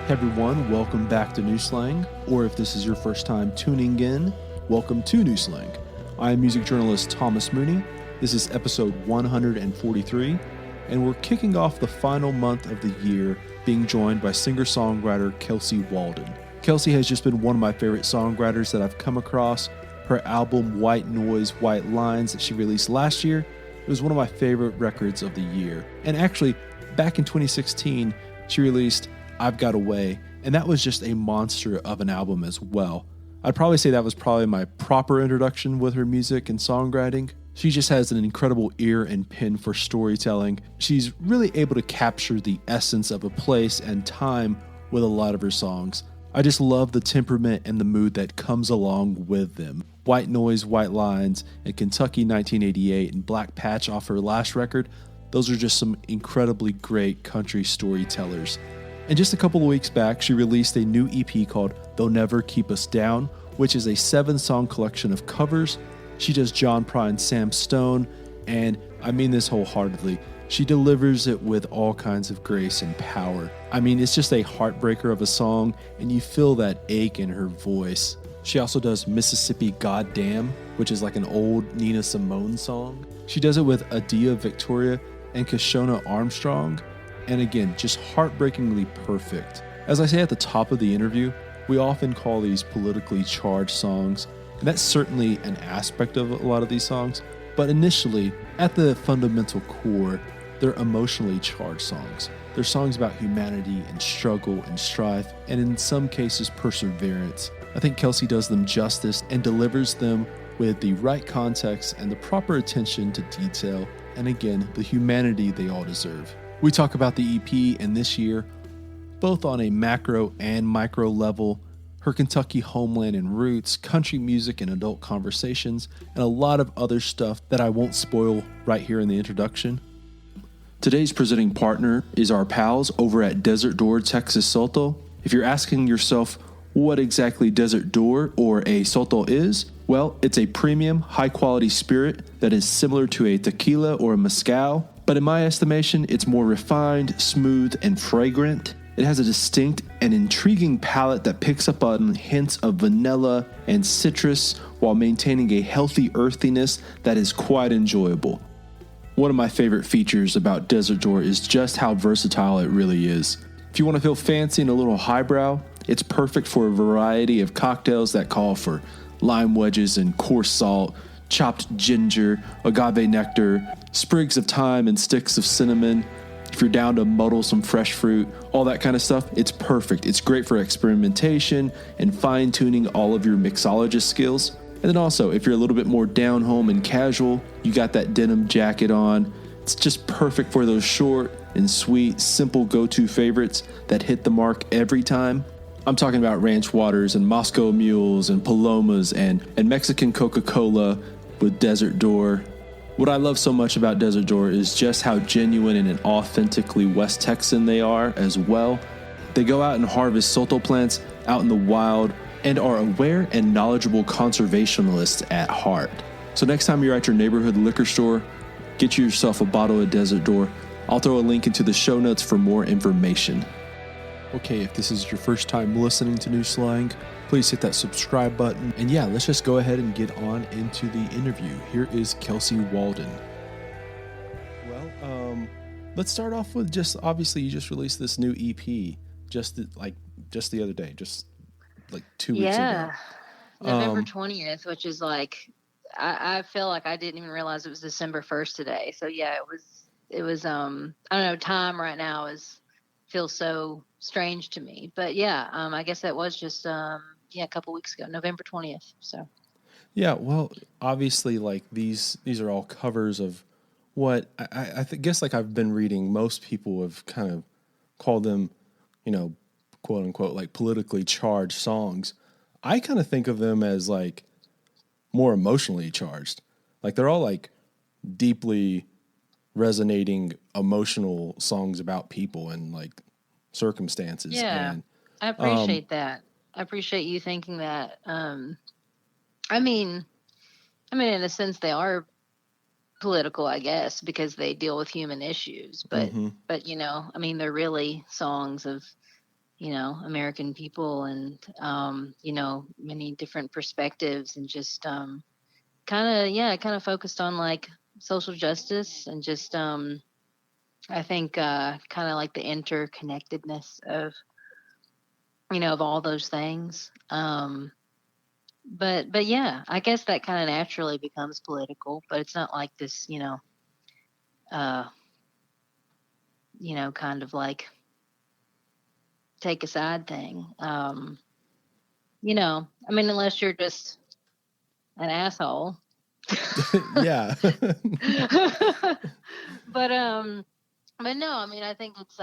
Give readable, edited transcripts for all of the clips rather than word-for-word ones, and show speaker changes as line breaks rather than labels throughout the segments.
Hey everyone, welcome back to New Slang, or if this is your first time tuning in, welcome to New Slang. I am music journalist Thomas Mooney. This is episode 143, and we're kicking off the final month of the year being joined by singer-songwriter Kelsey Waldon. Kelsey has just been one of my favorite songwriters that I've come across. Her album White Noise, White Lines that she released last year, it was one of my favorite records of the year. And actually, back in 2016, she released I've Got Away, and that was just a monster of an album as well. I'd probably say that was probably my proper introduction with her music and songwriting. She just has an incredible ear and pen for storytelling. She's really able to capture the essence of a place and time with a lot of her songs. I just love the temperament and the mood that comes along with them. White Noise, White Lines, and Kentucky 1988 and Black Patch off her last record, those are just some incredibly great country storytellers. And just a couple of weeks back, she released a new EP called They'll Never Keep Us Down, which is a 7-song collection of covers. She does John Prine, Sam Stone, and I mean this wholeheartedly. She delivers it with all kinds of grace and power. I mean, it's just a heartbreaker of a song, and you feel that ache in her voice. She also does Mississippi Goddam, which is like an old Nina Simone song. She does it with Adia Victoria and Kyshona Armstrong. And again, just heartbreakingly perfect. As I say at the top of the interview, we often call these politically charged songs, and that's certainly an aspect of a lot of these songs, but initially, at the fundamental core, they're emotionally charged songs. They're songs about humanity and struggle and strife, and in some cases, perseverance. I think Kelsey does them justice and delivers them with the right context and the proper attention to detail, and again, the humanity they all deserve. We talk about the EP and this year, both on a macro and micro level, her Kentucky homeland and roots, country music and adult conversations, and a lot of other stuff that I won't spoil right here in the introduction. Today's presenting partner is our pals over at Desert Door Texas Soto. If you're asking yourself what exactly Desert Door or a Soto is, well, it's a premium, high-quality spirit that is similar to a tequila or a mezcal. But in my estimation, it's more refined, smooth, and fragrant. It has a distinct and intriguing palate that picks up on hints of vanilla and citrus while maintaining a healthy earthiness that is quite enjoyable. One of my favorite features about Desert Door is just how versatile it really is. If you want to feel fancy and a little highbrow, it's perfect for a variety of cocktails that call for lime wedges and coarse salt, chopped ginger, agave nectar, sprigs of thyme and sticks of cinnamon. If you're down to muddle some fresh fruit, all that kind of stuff, it's perfect. It's great for experimentation and fine-tuning all of your mixologist skills. And then also, if you're a little bit more down home and casual, you got that denim jacket on. It's just perfect for those short and sweet, simple go-to favorites that hit the mark every time. I'm talking about ranch waters and Moscow mules and palomas and Mexican Coca-Cola with Desert Door. What I love so much about Desert Door is just how genuine and authentically West Texan they are as well. They go out and harvest Soto plants out in the wild and are aware and knowledgeable conservationists at heart. So next time you're at your neighborhood liquor store, get yourself a bottle of Desert Door. I'll throw a link into the show notes for more information. Okay, if this is your first time listening to New Slang, please hit that subscribe button. And yeah, let's just go ahead and get on into the interview. Here is Kelsey Waldon. Well, let's start off with just, obviously you just released this new EP just the other day, just like 2 weeks ago.
Yeah, November 20th, which is like, I feel like I didn't even realize it was December 1st today. So yeah, it was, I don't know, time right now feels so strange to me, but yeah, I guess that was just, a couple weeks ago, November 20th. So,
yeah, well, obviously like these are all covers of what I guess like I've been reading, most people have kind of called them, quote unquote, like politically charged songs. I kind of think of them as like more emotionally charged. Like they're all like deeply resonating emotional songs about people and like circumstances.
yeah,
And
I appreciate that. I appreciate you thinking that. I mean, in a sense, they are political, I guess, because they deal with human issues. But,
Mhm.
but they're really songs of American people, and many different perspectives, and just kind of focused on like social justice, and just I think kind of like the interconnectedness of of all those things. But yeah, I guess that kind of naturally becomes political, but it's not like this, uh, kind of like take a side thing. I mean, unless you're just an asshole.
Yeah.
but but no, I mean, I think it's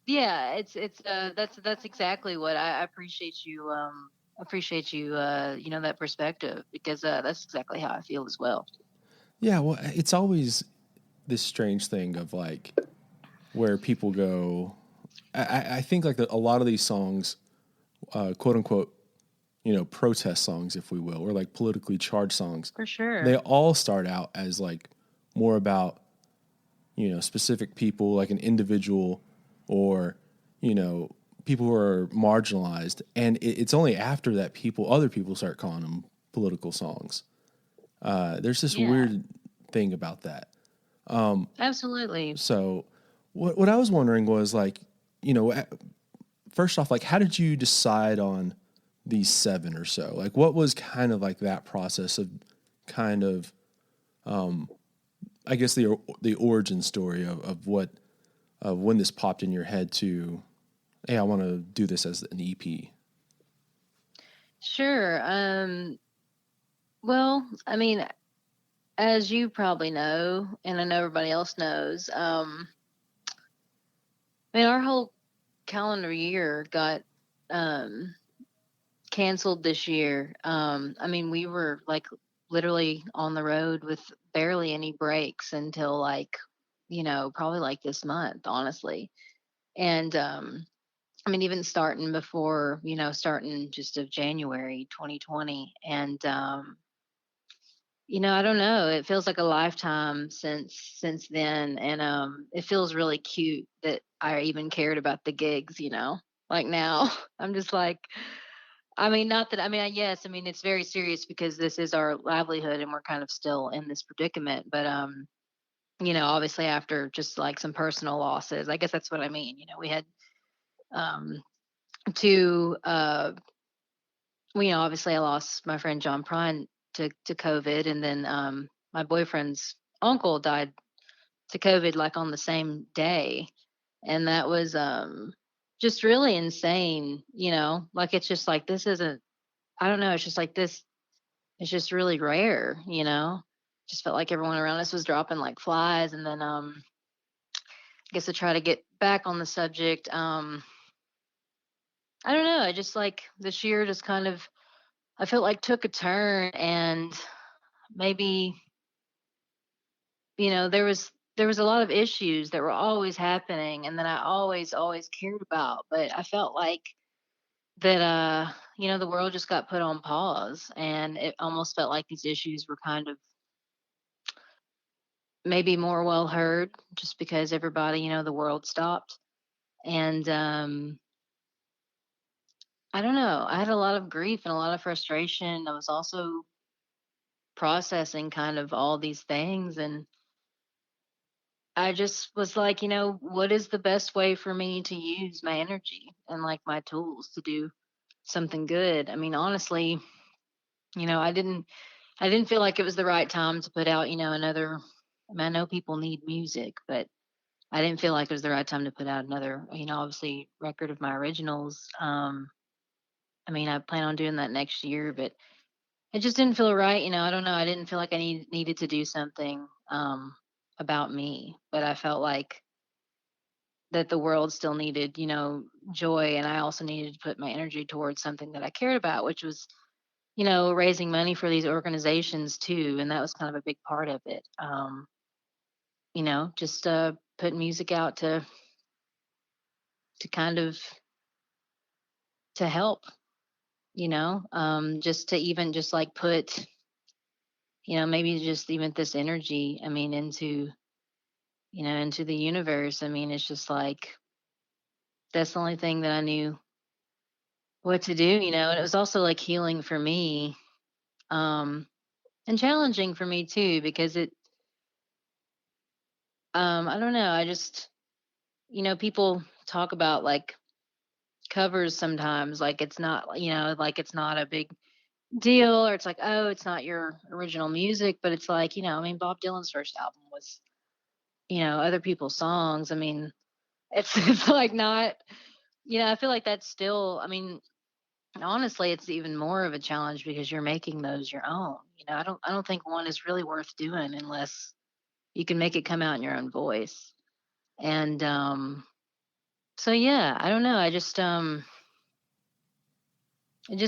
yeah, it's that's exactly what I appreciate you that perspective, because that's exactly how I feel as well.
Yeah, well, it's always this strange thing of like where people go. I think like a lot of these songs, quote unquote, protest songs, if we will, or like politically charged songs,
For sure.
they all start out as like more about, specific people, like an individual, or, people who are marginalized. And it's only after that other people start calling them political songs. There's this weird thing about that.
Absolutely.
So what I was wondering was like, first off, like, how did you decide on these 7 or so? Like, what was kind of like that process of kind of, I guess the origin story of what, of when this popped in your head to, hey, I want to do this as an EP?
Sure. Well, I mean, as you probably know, and I know everybody else knows, I mean, our whole calendar year got um, canceled this year. I mean, we were like literally on the road with barely any breaks until like, probably like this month, honestly. And I mean, even starting before, starting just of January 2020. And I don't know. It feels like a lifetime since then, and it feels really cute that I even cared about the gigs. Like now, I'm just like, I mean, not that I mean, yes, I mean it's very serious because this is our livelihood, and we're kind of still in this predicament. But obviously after just like some personal losses, I guess that's what I mean. We had um, two. Obviously I lost my friend John Prine to COVID, and then my boyfriend's uncle died to COVID like on the same day, and that was just really insane. Like it's just like this isn't. I don't know. It's just like this. It's just really rare. Just felt like everyone around us was dropping like flies, and then I guess to try to get back on the subject. I don't know. I just like this year just kind of I felt like took a turn, and maybe there was a lot of issues that were always happening, and that I always cared about, but I felt like that the world just got put on pause, and it almost felt like these issues were kind of maybe more well heard just because everybody, the world stopped. And I don't know, I had a lot of grief and a lot of frustration. I was also processing kind of all these things, and I just was like, what is the best way for me to use my energy and like my tools to do something good? I mean, honestly, I didn't feel like it was the right time to put out, another. I mean, I know people need music, but I didn't feel like it was the right time to put out another, obviously record of my originals. I mean, I plan on doing that next year, but it just didn't feel right. I don't know. I didn't feel like I needed to do something about me, but I felt like that the world still needed, joy. And I also needed to put my energy towards something that I cared about, which was, raising money for these organizations too. And that was kind of a big part of it. Just put music out to kind of to help, just to even just like put, maybe just even this energy, I mean, into the universe. I mean, it's just like, that's the only thing that I knew what to do, you know. And it was also like healing for me, um, and challenging for me too, because I don't know, I just, you know, people talk about like covers sometimes, like it's not, you know, like it's not a big deal, or it's like, oh, it's not your original music, but it's like, you know, I mean, Bob Dylan's first album was, you know, other people's songs. I mean, it's like not, you know, I feel like that's still, I mean, honestly, it's even more of a challenge because you're making those your own. You know, I don't think one is really worth doing unless you can make it come out in your own voice. And so yeah, I don't know. It just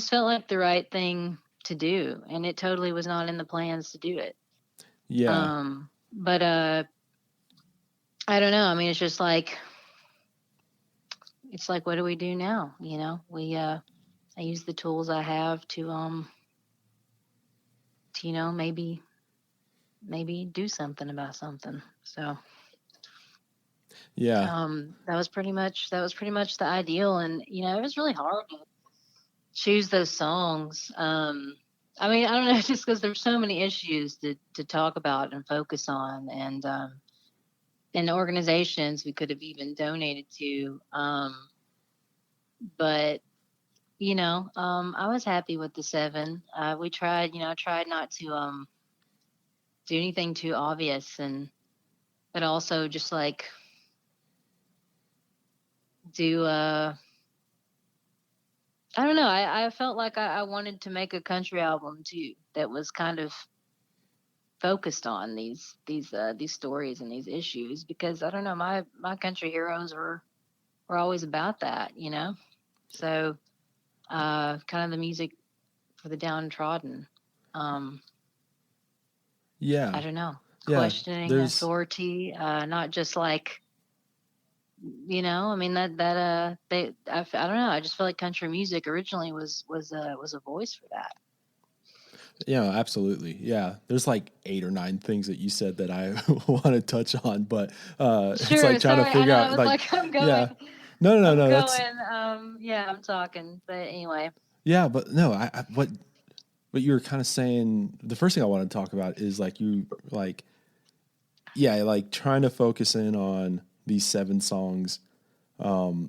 felt like the right thing to do, and it totally was not in the plans to do it.
Yeah.
But I don't know. I mean, it's like what do we do now? You know, I use the tools I have to, you know, maybe do something about something. So
Yeah.
that was pretty much the ideal. And you know, it was really hard to choose those songs. I mean, I don't know, just because there's so many issues to talk about and focus on, and organizations we could have even donated to. But you know, I was happy with the 7. We tried, you know, I tried not to do anything too obvious, and but also just like do I don't know. I felt like I wanted to make a country album too that was kind of focused on these stories and these issues, because I don't know, my country heroes were always about that, you know. So kind of the music for the downtrodden. Um,
Yeah.
I don't know,
Yeah.
questioning
There's
authority, not just like, you know, I mean I don't know. I just feel like country music originally was a voice for that.
Yeah, absolutely. Yeah. There's like 8 or 9 things that you said that I want to touch on, but it's
Sure,
like trying to
sorry. I
figure
know I
out
was
like,
like I'm going,
yeah. No, no, no,
I'm
no. That's
going. Yeah, I'm talking, but anyway.
yeah, but no, what you were kind of saying, the first thing I want to talk about is like you like yeah, like trying to focus in on these 7 songs. You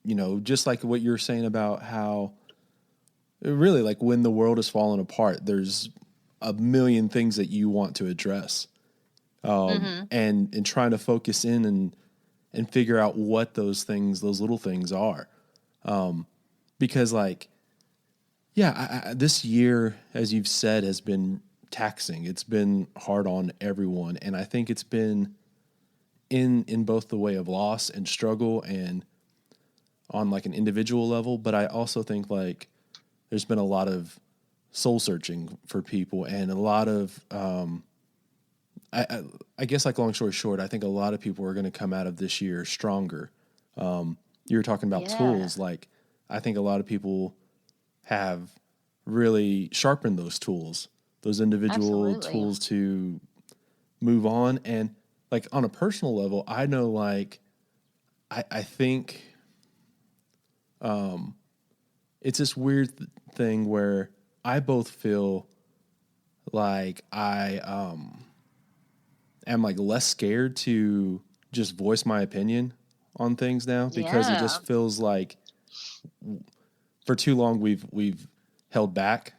know, just like what you were saying about how really like when the world is falling apart, there's a million things that you want to address.
Mhm.
And trying to focus in and figure out what those things, those little things are. Because like, yeah, this year, as you've said, has been taxing. It's been hard on everyone, and I think it's been in both the way of loss and struggle, and on like an individual level. But I also think like there's been a lot of soul searching for people, and a lot of I guess like long story short, I think a lot of people are going to come out of this year stronger. You were talking about
Yeah,
tools, like I think a lot of people have really sharpened those tools, those individual
absolutely.
tools to move on. And like on a personal level, I know like I think it's this weird thing where I both feel like I am like less scared to just voice my opinion on things now because it
Yeah,
just feels like for too long we've held back.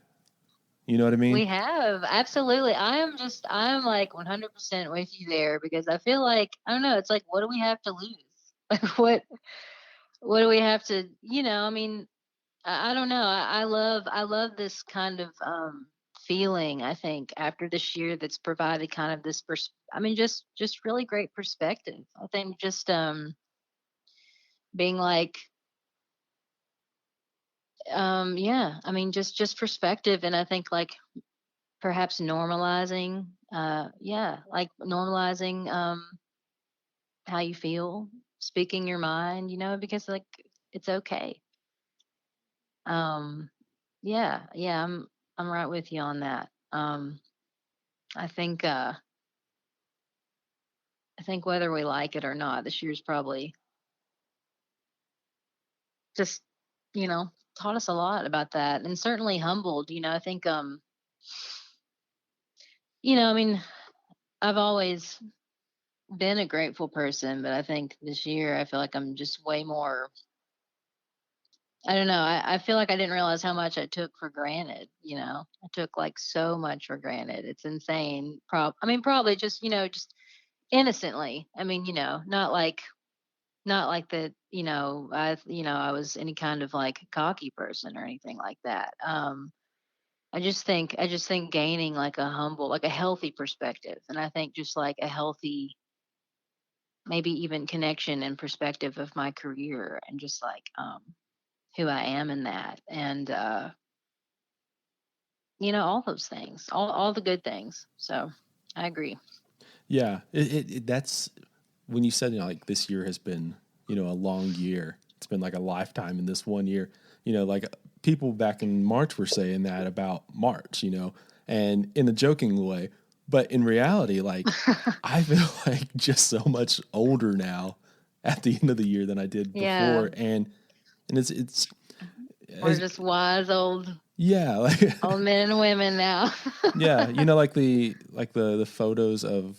You know what I mean?
we have. Absolutely. I'm like 100% with you there, because I feel like, I don't know, it's like, what do we have to lose? Like, what do we have to, you know, I mean, I don't know. I love this kind of feeling, I think, after this year, that's provided kind of this I mean, just really great perspective. I think just being like, yeah, I mean, just perspective. And I think like perhaps normalizing, yeah, like normalizing how you feel, speaking your mind, you know, because like it's okay. Um yeah, I'm right with you on that. I think I think whether we like it or not, this year's probably just, taught us a lot about that, and certainly humbled. I think, I mean, I've always been a grateful person, but I think this year I feel like I'm just way more. I don't know. I feel like I didn't realize how much I took for granted. I took like so much for granted. It's insane. Probably just, just innocently. Not like that, I was any kind of like cocky person or anything like that. I just think gaining like a healthy perspective. And I think just like a healthy, maybe even connection and perspective of my career and just like, who I am in that. And, all those things, all the good things. So I agree.
Yeah, that's when you said, like this year has been, a long year. It's been like a lifetime in this one year. Like people back in March were saying that about March, and in a joking way. But in reality, like I feel like just so much older now at the end of the year than I did
Yeah.
before. And it's
We're just wise old
yeah, like
old men and women now.
yeah, like the photos of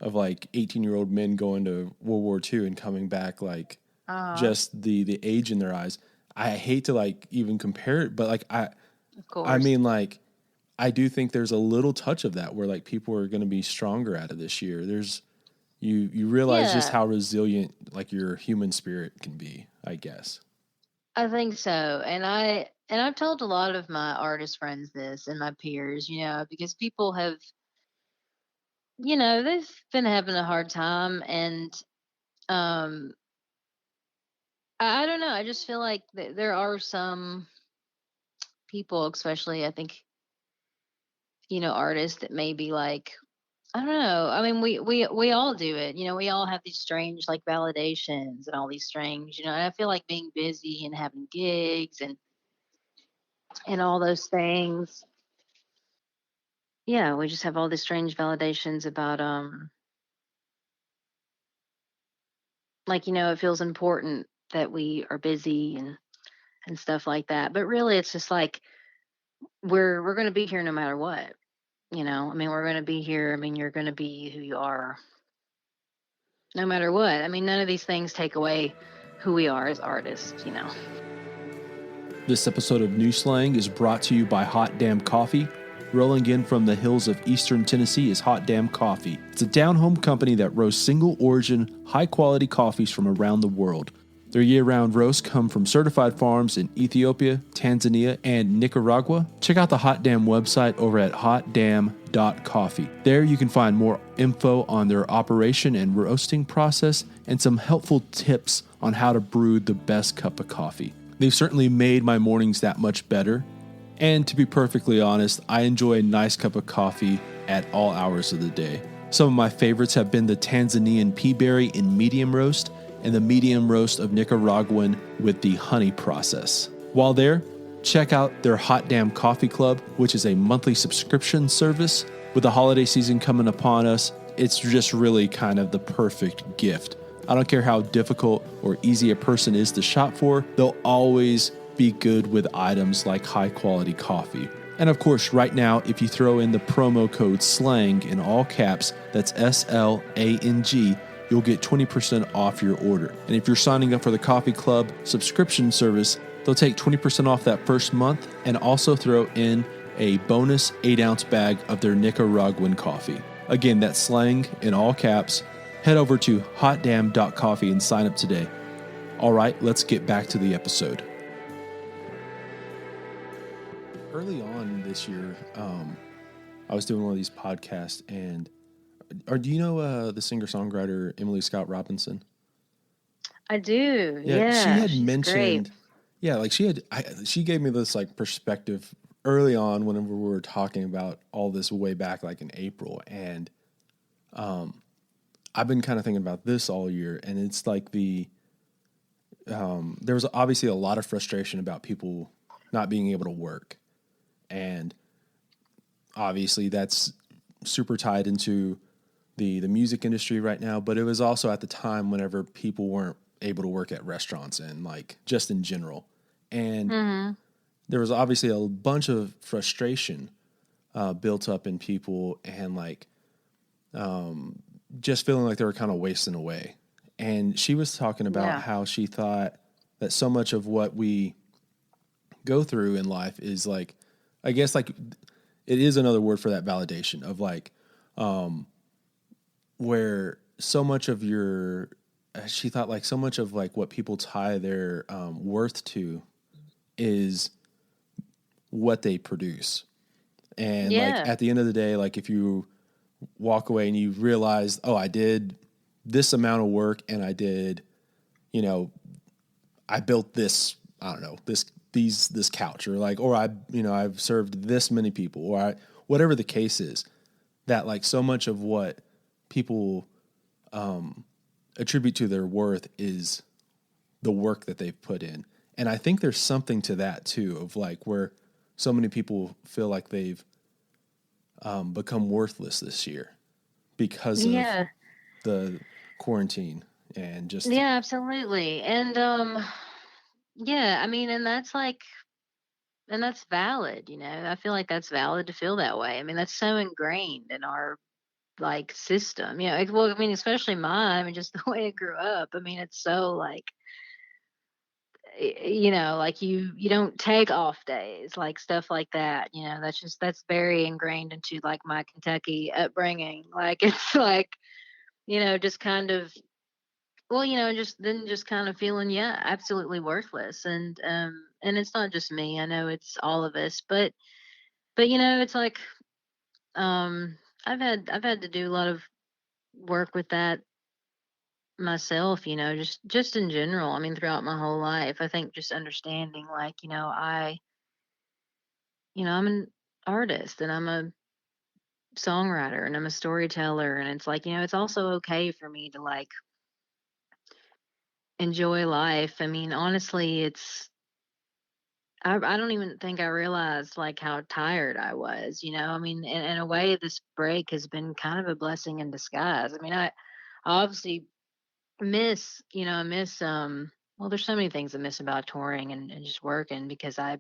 like 18-year-old men going to World War II and coming back like just the age in their eyes. I hate to like even compare it, but like
Of course.
I mean like I do think there's a little touch of that where like people are going to be stronger out of this year. There's you realize just how resilient like your human spirit can be, I guess.
I think so. And I've told a lot of my artist friends this and my peers, because people have, they've been having a hard time. And um I don't know. I just feel like there are some people, especially I think, artists that may be like, I don't know. I mean, we all do it. We all have these strange like validations and all these strange, and I feel like being busy and having gigs and all those things. Yeah, we just have all these strange validations about like, it feels important that we are busy and stuff like that. But really it's just like we're going to be here no matter what. We're going to be here. You're going to be who you are no matter what. None of these things take away who we are as artists.
This episode of New Slang is brought to you by Hot Damn Coffee. Rolling in from the hills of eastern Tennessee is Hot Damn Coffee. It's a down-home company that roasts single-origin, high-quality coffees from around the world. Their year-round roasts come from certified farms in Ethiopia, Tanzania, and Nicaragua. Check out the Hot Damn website over at hotdamn.coffee. There you can find more info on their operation and roasting process and some helpful tips on how to brew the best cup of coffee. They've certainly made my mornings that much better. And to be perfectly honest, I enjoy a nice cup of coffee at all hours of the day. Some of my favorites have been the Tanzanian pea berry in medium roast and the medium roast of Nicaraguan with the honey process. While there, check out their Hot Damn Coffee Club, which is a monthly subscription service. With the holiday season coming upon us, it's just really kind of the perfect gift. I don't care how difficult or easy a person is to shop for, they'll always be good with items like high quality coffee. And of course, right now, if you throw in the promo code SLANG in all caps, that's SLANG, you'll get 20% off your order. And if you're signing up for the Coffee Club subscription service, they'll take 20% off that first month and also throw in a bonus 8-ounce bag of their Nicaraguan coffee. Again, that's SLANG in all caps. Head over to hotdamn.coffee and sign up today. All right, let's get back to the episode. Early on this year, I was doing one of these podcasts, and do you know the singer-songwriter Emily Scott Robinson?
I do.
Yeah, she had mentioned,
great.
yeah, like she gave me this like perspective early on whenever we were talking about all this way back, like in April, and I've been kind of thinking about this all year, and it's like there was obviously a lot of frustration about people not being able to work. And obviously that's super tied into the music industry right now, but it was also at the time whenever people weren't able to work at restaurants and like just in general. And
Mm-hmm.
there was obviously a bunch of frustration built up in people and like just feeling like they were kind of wasting away. And she was talking about
Yeah.
how she thought that so much of what we go through in life is like, I guess like it is another word for that validation of like, where so much of your, she thought like so much of like what people tie their worth to is what they produce. And like
Yeah.
at the end of the day, like if you walk away and you realize, oh, I did this amount of work and I did, you know, I built this, I don't know, this couch or like, or I've served this many people or whatever the case is, that like so much of what people attribute to their worth is the work that they've put in. And I think there's something to that too, of like where so many people feel like they've become worthless this year because of
Yeah.
the quarantine and just,
Yeah, absolutely. And yeah, I mean, and that's like, and that's valid, you know. I feel like that's valid to feel that way. I mean, that's so ingrained in our like system, you know. Well, I mean, especially mine, I mean, just the way I grew up. I mean, it's so like, you know, like you don't take off days, like stuff like that, you know. That's very ingrained into like my Kentucky upbringing. Like it's like, you know, just kind of, well, you know, just kind of feeling, yeah, absolutely worthless. And it's not just me. I know it's all of us, but you know, it's like, um I've had to do a lot of work with that myself, you know, just in general. I mean, throughout my whole life, I think just understanding like, you know, I'm an artist and I'm a songwriter and I'm a storyteller, and it's like, you know, it's also okay for me to like enjoy life. I mean, honestly, I don't even think I realized like how tired I was, you know. I mean, in a way, this break has been kind of a blessing in disguise. I mean, I obviously I miss, well, there's so many things I miss about touring and just working, because I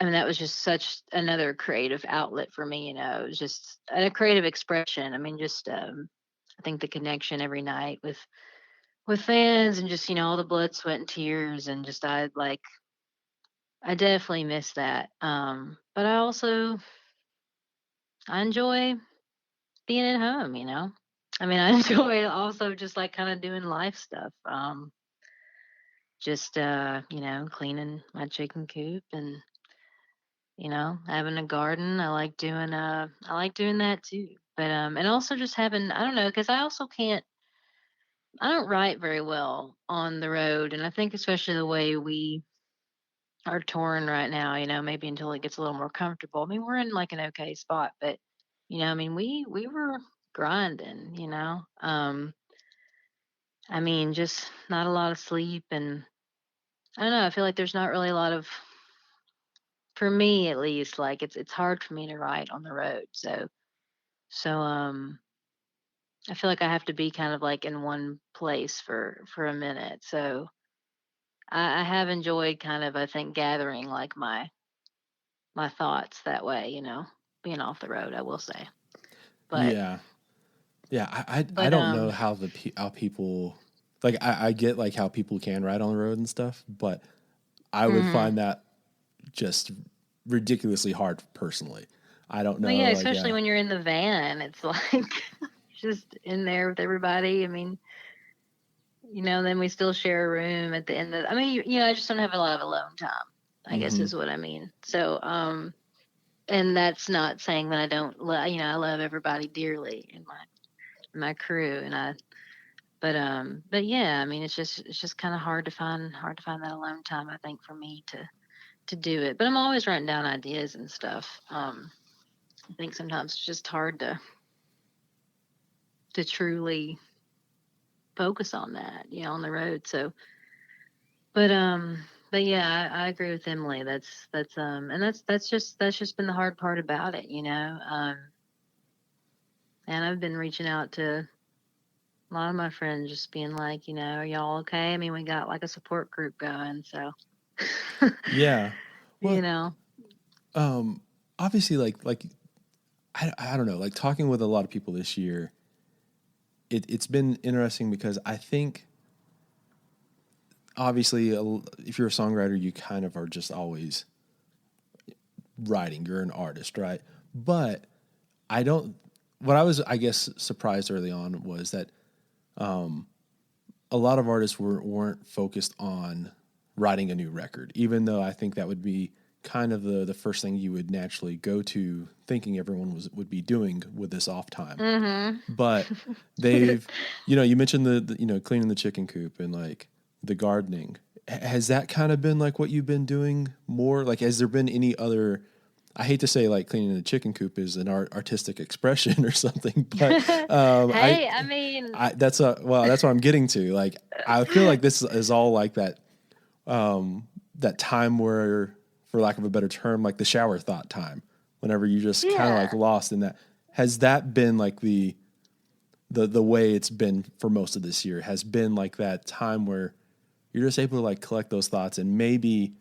mean, that was just such another creative outlet for me, you know. It was just a creative expression. I mean, just, I think the connection every night with fans and just, you know, all the blood, sweat, and tears, and just I definitely miss that. But I enjoy being at home, you know. I mean, I enjoy also just like kind of doing life stuff. Just you know, cleaning my chicken coop and, you know, having a garden. I like doing that too. But and also just having, I don't know, cuz I don't write very well on the road, and I think especially the way we are touring right now, you know, maybe until it gets a little more comfortable. I mean, we're in like an okay spot, but you know, I mean, we were grinding, you know. I mean, just not a lot of sleep, and I don't know, I feel like there's not really a lot of, for me at least, like it's hard for me to write on the road. So I feel like I have to be kind of like in one place for a minute. So I have enjoyed kind of, I think, gathering like my thoughts that way, you know, being off the road, I will say. But
yeah. Yeah, I
but
don't know how how people like I get like how people can ride on the road and stuff, but I would
mhm.
find that just ridiculously hard personally. I don't
Well, yeah,
know, like
especially when you're in the van, it's like just in there with everybody. I mean, you know, then we still share a room at the end of, I mean, you know, I just don't have a lot of alone time, I guess
hmm
is what I mean. So, and that's not saying that I don't love, you know, I love everybody dearly in my crew, and but yeah, I mean, it's just kind of hard to find that alone time, I think, for me to do it. But I'm always writing down ideas and stuff. I think sometimes it's just hard to truly focus on that, you know, on the road. So, but but yeah, I agree with Emily. And that's just been the hard part about it, you know. And I've been reaching out to A lot of my friends just being like, are y'all okay? I mean, we got like a support group going, so
Yeah.
you
Well,
know.
obviously, like I don't know, like talking with a lot of people this year, it's been interesting because I think obviously if you're a songwriter, you kind of are just always writing. You're an artist, right? But I don't. What I was, I guess, surprised early on was that a lot of artists weren't focused on writing a new record, even though I think that would be kind of the first thing you would naturally go to, thinking everyone would be doing with this off time.
Mm-hmm.
But they've, you mentioned the cleaning the chicken coop and like the gardening. Has that kind of been like what you've been doing more? Like, has there been any other? I hate to say like cleaning the chicken coop is an artistic expression or something, but
Hey, I mean,
that's that's what I'm getting to. Like, I feel like this is all like that that time where, for lack of a better term, like the shower thought time, whenever you just kind of
yeah.
like lost in that. Has that been like the way it's been for most of this year? Has been like that time where you're just able to like collect those thoughts and maybe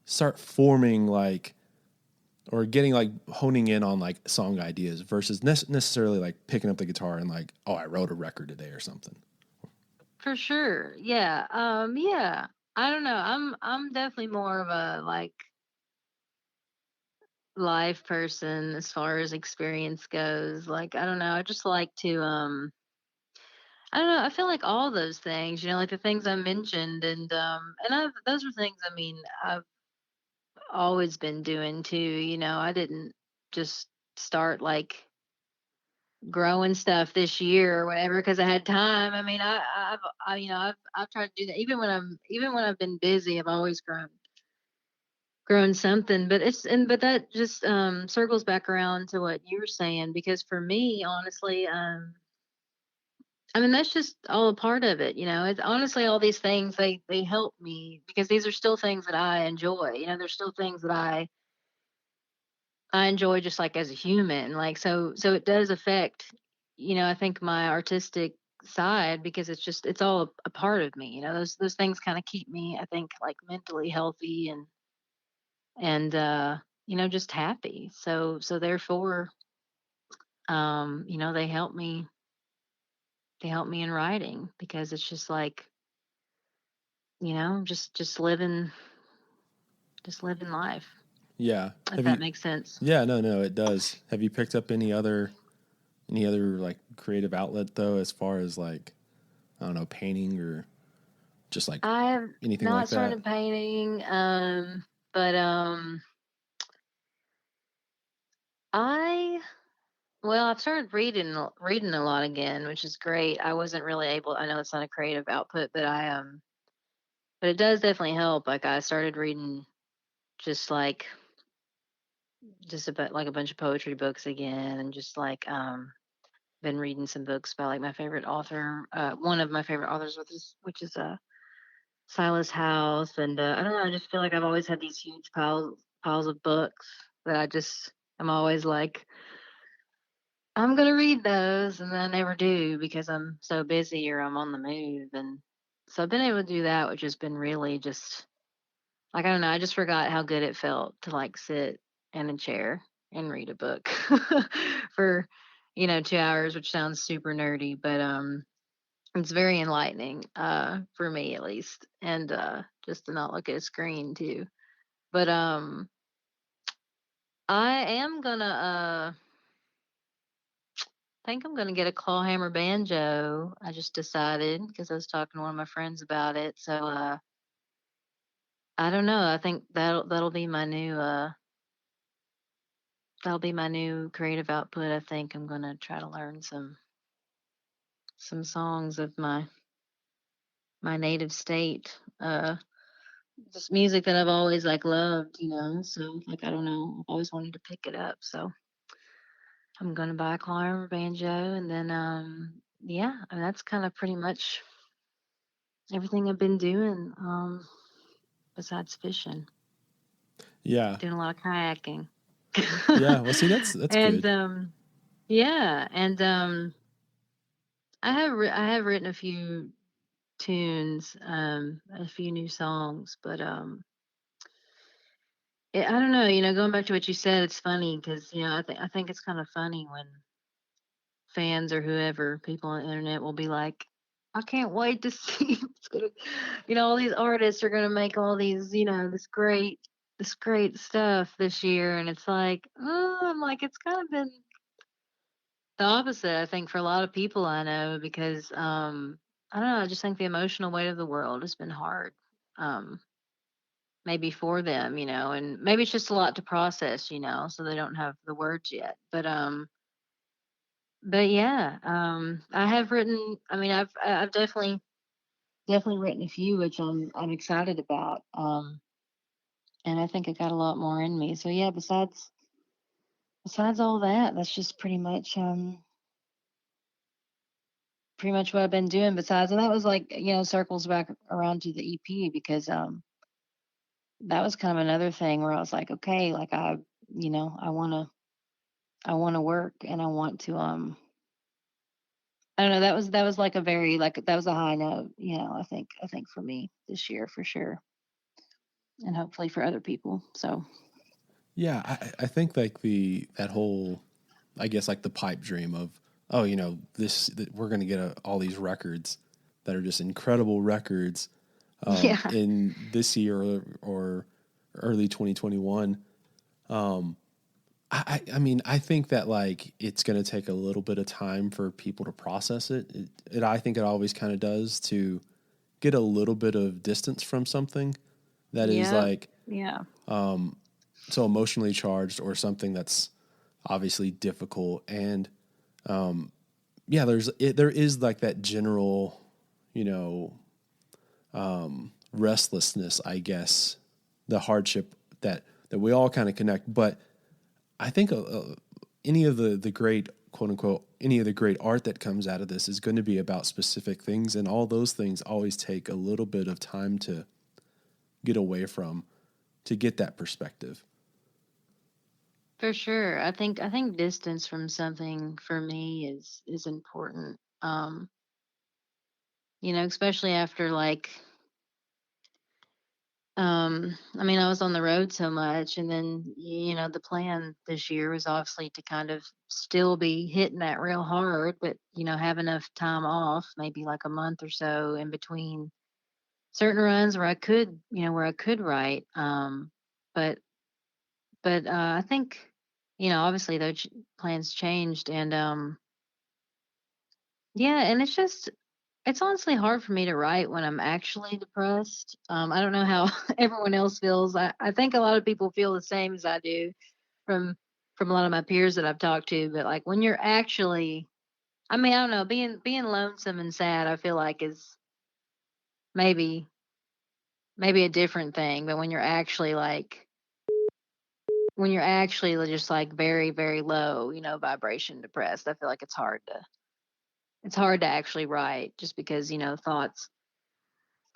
start forming like or getting like honing in on like song ideas versus necessarily like picking up the guitar and like, oh, I wrote a record today or something.
For sure. Yeah. Yeah. I don't know. I'm definitely more of a like live person as far as experience goes. Like, I don't know. I just like to I don't know. I feel like all those things, like the things I mentioned, and those are things. I mean, I've always been doing too. I didn't just start like growing stuff this year or whatever because I had time. I mean, I've tried to do that even when I've been busy. I've always grown something, but that just circles back around to what you were saying because for me, honestly, I mean, that's just all a part of it. It's honestly all these things, they help me because these are still things that I enjoy. There's still things that I enjoy just like as a human. Like so it does affect, I think my artistic side because it's all a part of me. Those things kind of keep me, I think, like mentally healthy and just happy. So therefore, they help me in writing because it's just like, just living life,
Yeah.
if
Have
that
you?
makes sense.
Yeah. No, it does. Have you picked up any other like creative outlet though, as far as like I don't know, painting or just like
I have
anything like
not
that?
started painting, but I well, I've started reading a lot again, which is great. I wasn't really able. I know it's not a creative output, but it does definitely help. Like I started reading just like just about like a bunch of poetry books again, and just like been reading some books by like my favorite author, one of my favorite authors, which is Silas House, and I don't know. I just feel like I've always had these huge piles of books that I'm always like, I'm gonna read those, and then I never do because I'm so busy or I'm on the move, and so I've been able to do that, which has been really just like I don't know. I just forgot how good it felt to like sit in a chair and read a book for 2 hours, which sounds super nerdy, but it's very enlightening for me at least, and just to not look at a screen too. But I am gonna think I'm gonna get a clawhammer banjo. I just decided because I was talking to one of my friends about it. So I don't know. I think that'll be my new creative output. I think I'm gonna try to learn some songs of my native state. Just music that I've always like loved. So like I don't know, I've always wanted to pick it up. So I'm gonna buy a clarinet banjo, and then yeah, I mean, that's kind of pretty much everything I've been doing. Besides fishing,
Yeah.
doing a lot of kayaking.
Yeah. Well, see, that's
And
good.
yeah, and I have written a few tunes, a few new songs, but I don't know. Going back to what you said, it's funny because I think it's kind of funny when fans or whoever, people on the internet will be like, I can't wait to see what's gonna, all these artists are gonna make all these, this great stuff this year, and it's like, oh, I'm like, it's kind of been the opposite, I think, for a lot of people I know, because I don't know, I just think the emotional weight of the world has been hard, um, maybe for them, and maybe it's just a lot to process, so they don't have the words yet, but yeah, I have written. I mean, I've definitely written a few, which I'm excited about. And I think I got a lot more in me. So yeah, besides all that, that's just pretty much what I've been doing. Besides, and that was like circles back around to the EP, because that was kind of another thing where I was like, okay, like I wanna work, and I want to I don't know. That was like a very, like, that was a high note. I think for me this year for sure, and hopefully for other people. So
Yeah, I think like that whole, I guess like the pipe dream of, oh, this that we're gonna get all these records that are just incredible records
yeah,
in this year or early 2021. I mean, I think that like it's going to take a little bit of time for people to process it. I think it always kind of does, to get a little bit of distance from something that is
yeah,
like
yeah,
so emotionally charged, or something that's obviously difficult. And yeah, there is like that general, you know, restlessness, I guess, the hardship that we all kind of connect. But I think any of the great, quote unquote, any of the great art that comes out of this is going to be about specific things, and all those things always take a little bit of time to get away from, to get that perspective.
for sure. I think distance from something for me is important. Especially after, like, I mean, I was on the road so much, and then the plan this year was obviously to kind of still be hitting that real hard, but have enough time off, maybe like a month or so in between certain runs where I could write. But I think obviously those plans changed, and yeah, and it's honestly hard for me to write when I'm actually depressed. I don't know how everyone else feels. I think a lot of people feel the same as I do, from a lot of my peers that I've talked to. But like when you're actually, I mean, I don't know, being lonesome and sad, I feel like is maybe a different thing. But when you're actually just like very, very low, vibration depressed, I feel like it's hard to actually write, just because thoughts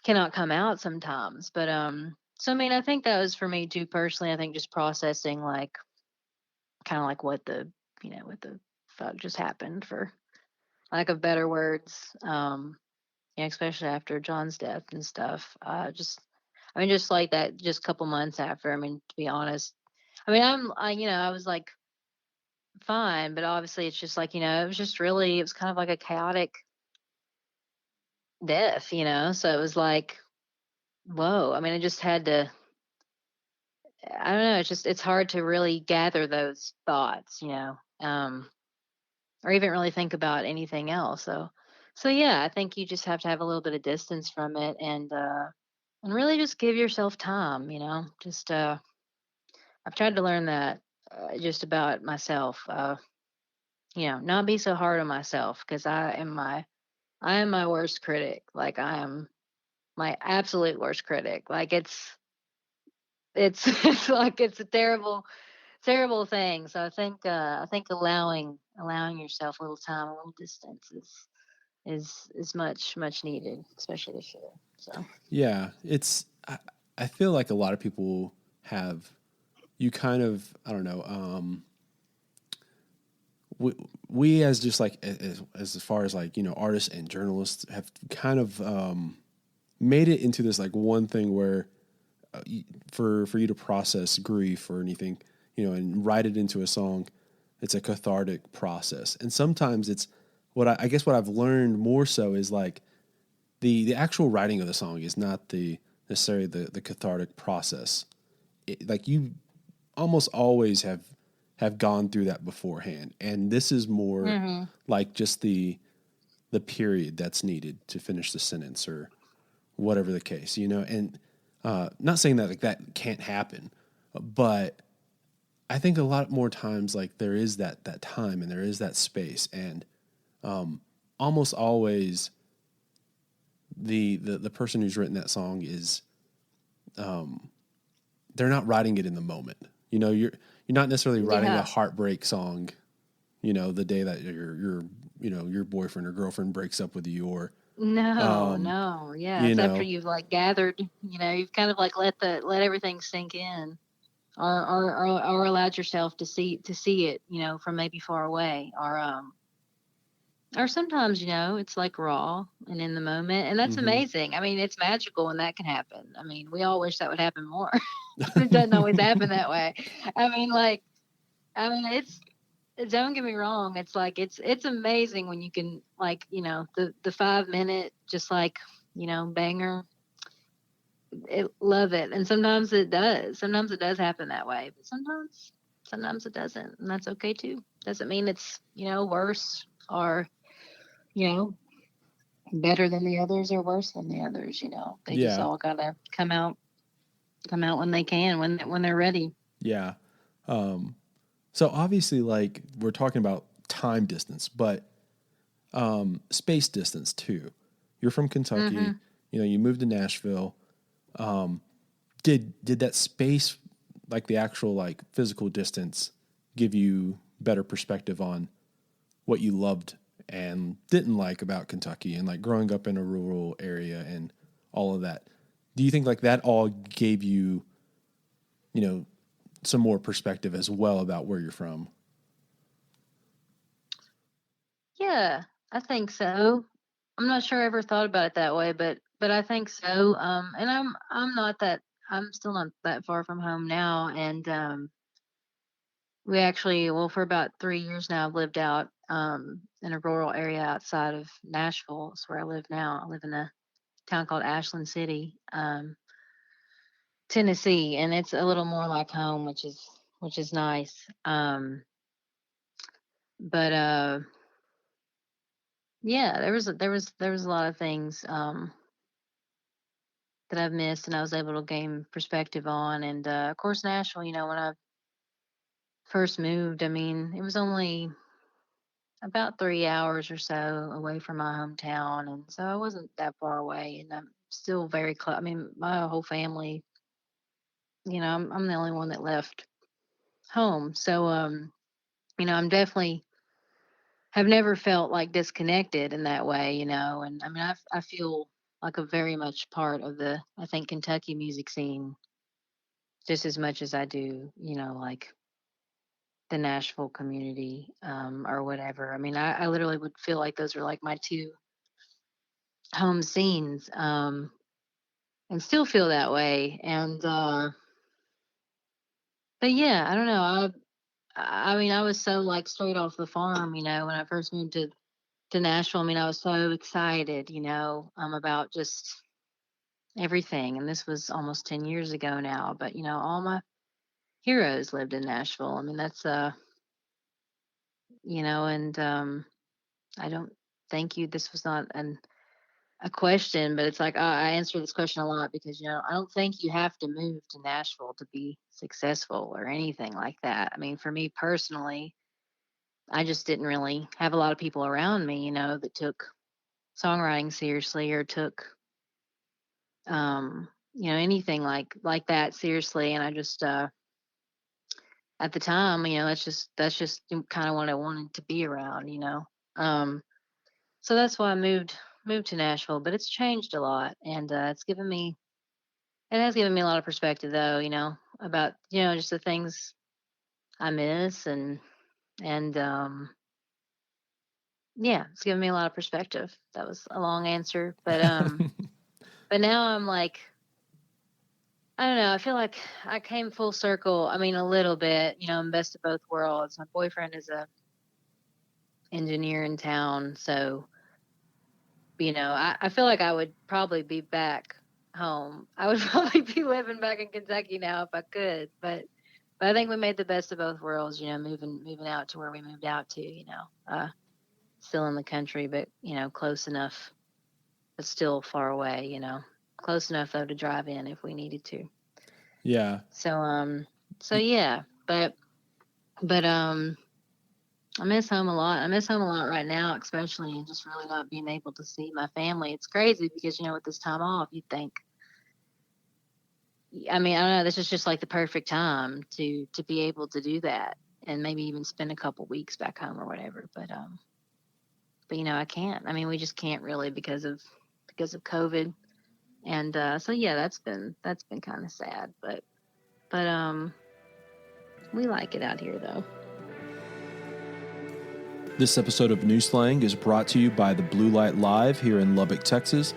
cannot come out sometimes. But so I mean, I think that was for me too personally. I think just processing, like, kind of like what the fuck just happened, for lack of better words. Especially after John's death and stuff. I mean, just like that, just a couple months after. I mean, to be honest, I mean, I was like fine, but obviously it's just like, it was kind of like a chaotic death, so it was like, whoa. I mean, I just had to, I don't know, it's hard to really gather those thoughts, or even really think about anything else. So yeah, I think you just have to have a little bit of distance from it, and really just give yourself time, just I've tried to learn that, just about myself, not be so hard on myself, because I am my worst critic. Like, I am my absolute worst critic. Like, it's it's like it's a terrible, terrible thing. So I think allowing yourself a little time, a little distance is much, much needed, especially this year. So
Yeah, I feel like a lot of people have, you kind of, I don't know, we as just like as far as like, artists and journalists have kind of made it into this like one thing where for you to process grief or anything, and write it into a song, it's a cathartic process. And sometimes it's I guess what I've learned more so is like the actual writing of the song is not necessarily the cathartic process. Like you almost always have gone through that beforehand, and this is more like just the period that's needed to finish the sentence or whatever the case, and not saying that like that can't happen, but I think a lot more times like there is that time and there is that space, and almost always the person who's written that song is they're not writing it in the moment. You're not necessarily writing a heartbreak song, the day that your boyfriend or girlfriend breaks up with you, or
no, yeah, it's after you've like gathered, you've kind of like let everything sink in, or allowed yourself to see it, from maybe far away, or sometimes, it's like raw and in the moment, and that's amazing. I mean, it's magical when that can happen. I mean, we all wish that would happen more. It doesn't always happen that way. I mean, it's, don't get me wrong. It's like, it's amazing when you can like, the 5 minute, just like, banger. Love it. And sometimes it does. Sometimes it does happen that way, but sometimes it doesn't. And that's okay too. Doesn't mean it's, worse or, better than the others or worse than the others. They just all gotta come out when they can, when they're ready.
Yeah. So obviously, like we're talking about time distance, but space distance too. You're from Kentucky. You moved to Nashville. Did that space, like the actual like physical distance, give you better perspective on what you loved and didn't like about Kentucky and like growing up in a rural area and all of that? Do you think like that all gave you, some more perspective as well about where you're from?
Yeah, I think so. I'm not sure I ever thought about it that way, but I think so. And I'm still not that far from home now, and we actually, well, for about 3 years now, I've lived out in a rural area outside of Nashville. That's where I live now. I live in a town called Ashland City, Tennessee, and it's a little more like home, which is nice. But yeah, there was a lot of things that I've missed, and I was able to gain perspective on. And of course, Nashville. When I first moved, I mean, it was only about 3 hours or so away from my hometown, and so I wasn't that far away, and I'm still very close. I mean, my whole family. I'm the only one that left home, so I'm definitely have never felt like disconnected in that way, and I mean, I feel like a very much part of the, I think, Kentucky music scene just as much as I do, like the Nashville community, or whatever. I mean, I literally would feel like those are like my two home scenes, and still feel that way. And, but yeah, I don't know. I mean, I was so like straight off the farm, when I first moved to Nashville. I mean, I was so excited, about just everything. And this was almost 10 years ago now, but all my heroes lived in Nashville. I mean, that's, and, I don't thank you. This was not a question, but it's like, I answer this question a lot because, I don't think you have to move to Nashville to be successful or anything like that. I mean, for me personally, I just didn't really have a lot of people around me, that took songwriting seriously or took, anything like that seriously. And I just, at the time, that's just kind of what I wanted to be around, Um, so that's why I moved to Nashville, but it's changed a lot, and it has given me a lot of perspective, though, about just the things I miss, and yeah, it's given me a lot of perspective. That was a long answer, but but now I'm like, I don't know. I feel like I came full circle. I mean, a little bit. I'm best of both worlds. My boyfriend is a engineer in town, so I feel like I would probably be back home. I would probably be living back in Kentucky now if I could, but I think we made the best of both worlds. Moving out to where we moved out to. Still in the country, but close enough, but still far away. Close enough though to drive in if we needed to.
Yeah.
So yeah, but I miss home a lot. I miss home a lot right now, especially just really not being able to see my family. It's crazy because with this time off, you'd think. I mean, I don't know. This is just like the perfect time to be able to do that, and maybe even spend a couple weeks back home or whatever. But I can't. I mean, we just can't really because of COVID, and so yeah, that's been kind of sad. But we like it out here though.
This episode of New Slang is brought to you by the Blue Light Live here in Lubbock, Texas.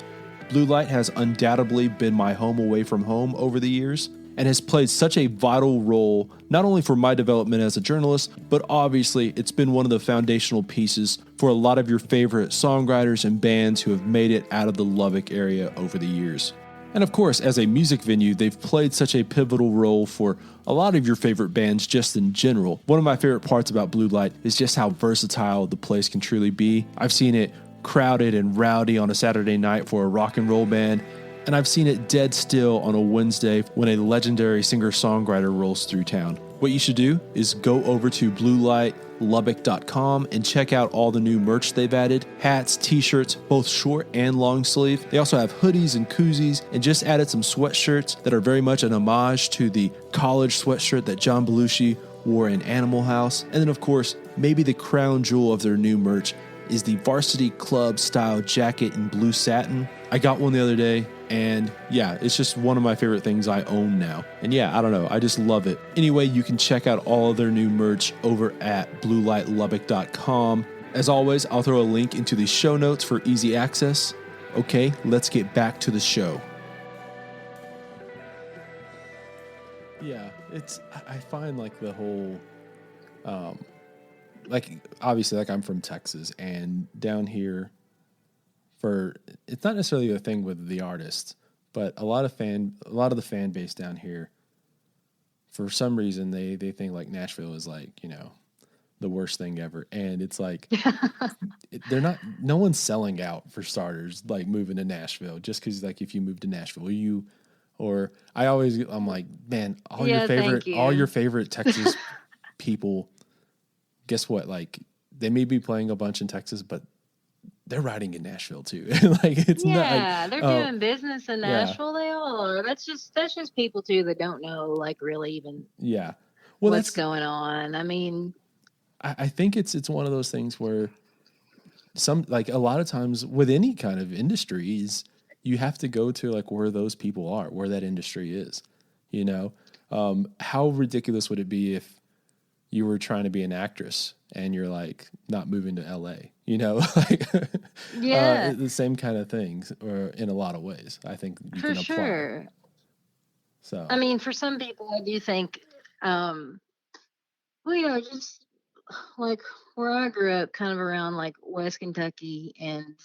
Blue Light has undoubtedly been my home away from home over the years and has played such a vital role not only for my development as a journalist, but obviously it's been one of the foundational pieces for a lot of your favorite songwriters and bands who have made it out of the Lubbock area over the years. And of course, as a music venue, they've played such a pivotal role for a lot of your favorite bands just in general. One of my favorite parts about Blue Light is just how versatile the place can truly be. I've seen it crowded and rowdy on a Saturday night for a rock and roll band, and I've seen it dead still on a Wednesday when a legendary singer-songwriter rolls through town. What you should do is go over to bluelightlubbock.com and check out all the new merch they've added. Hats, t-shirts, both short and long sleeve. They also have hoodies and koozies and just added some sweatshirts that are very much an homage to the college sweatshirt that John Belushi wore in Animal House. And then of course, maybe the crown jewel of their new merch is the Varsity Club style jacket in blue satin. I got one the other day, and yeah, it's just one of my favorite things I own now. And yeah, I don't know, I just love it. Anyway, you can check out all of their new merch over at bluelightlubbock.com. As always, I'll throw a link into the show notes for easy access. Okay, let's get back to the show. Yeah, I find like the whole, like obviously like I'm from Texas, and down here it's not necessarily a thing with the artists, but a lot of the fan base down here, for some reason they think like Nashville is like, the worst thing ever. And it's like, no one's selling out for starters, like moving to Nashville just cause like if you move to Nashville, I'm like, man, all your favorite Texas people, guess what? Like they may be playing a bunch in Texas, but they're riding in Nashville too. Like it's
they're doing business in Nashville. They all are. That's just people too that don't know like really even what's going on. I mean,
I think it's one of those things where some like a lot of times with any kind of industries, you have to go to like where those people are, where that industry is. How ridiculous would it be if you were trying to be an actress and you're like not moving to LA, like the same kind of things, or in a lot of ways, I think you can apply.
Sure. So, I mean, for some people, I do think, just like where I grew up, kind of around like West Kentucky and,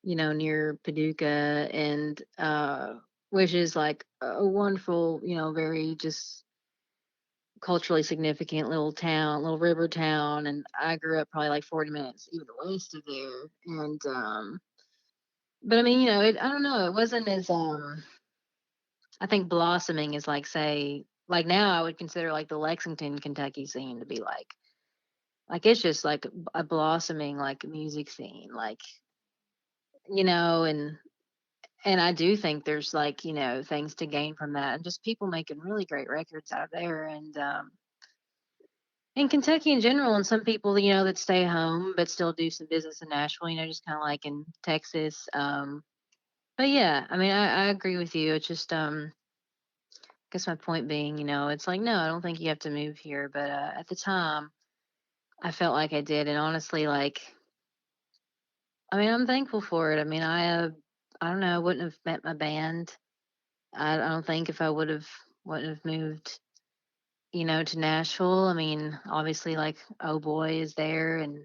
near Paducah and, which is like a wonderful, very just culturally significant little river town. And I grew up probably like 40 minutes even west of there. And, but I mean, I don't know, it wasn't as, I think blossoming is like, say, like now I would consider like the Lexington, Kentucky scene to be like it's just like a blossoming like music scene, like, and I do think there's like, things to gain from that, and just people making really great records out there, and in Kentucky in general, and some people, that stay home but still do some business in Nashville, just kind of like in Texas. But yeah, I mean, I agree with you. It's just, I guess my point being, it's like, no, I don't think you have to move here. But at the time, I felt like I did. And honestly, like, I mean, I'm thankful for it. I mean, I don't know, I wouldn't have met my band. I don't think if I wouldn't have moved, to Nashville. I mean, obviously, like, Oh Boy is there, and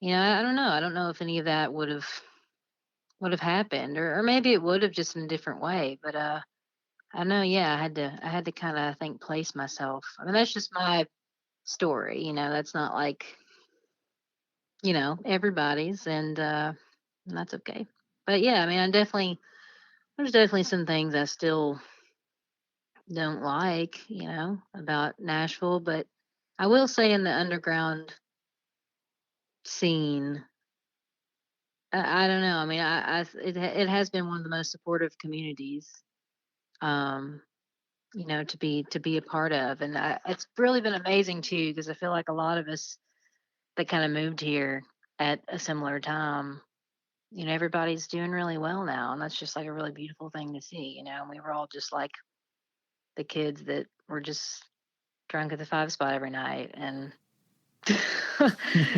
I don't know. I don't know if any of that would have happened, or maybe it would have just in a different way. But I know, yeah, I had to kind of, I think, place myself. I mean, that's just my story. That's not like everybody's, and that's okay. But yeah, I mean, there's definitely some things I still don't like, about Nashville, but I will say in the underground scene, I don't know. I mean, it has been one of the most supportive communities, um, to be a part of, and it's really been amazing too, because I feel like a lot of us that kind of moved here at a similar time, everybody's doing really well now, and that's just like a really beautiful thing to see. And we were all just like the kids that were just drunk at the Five Spot every night, and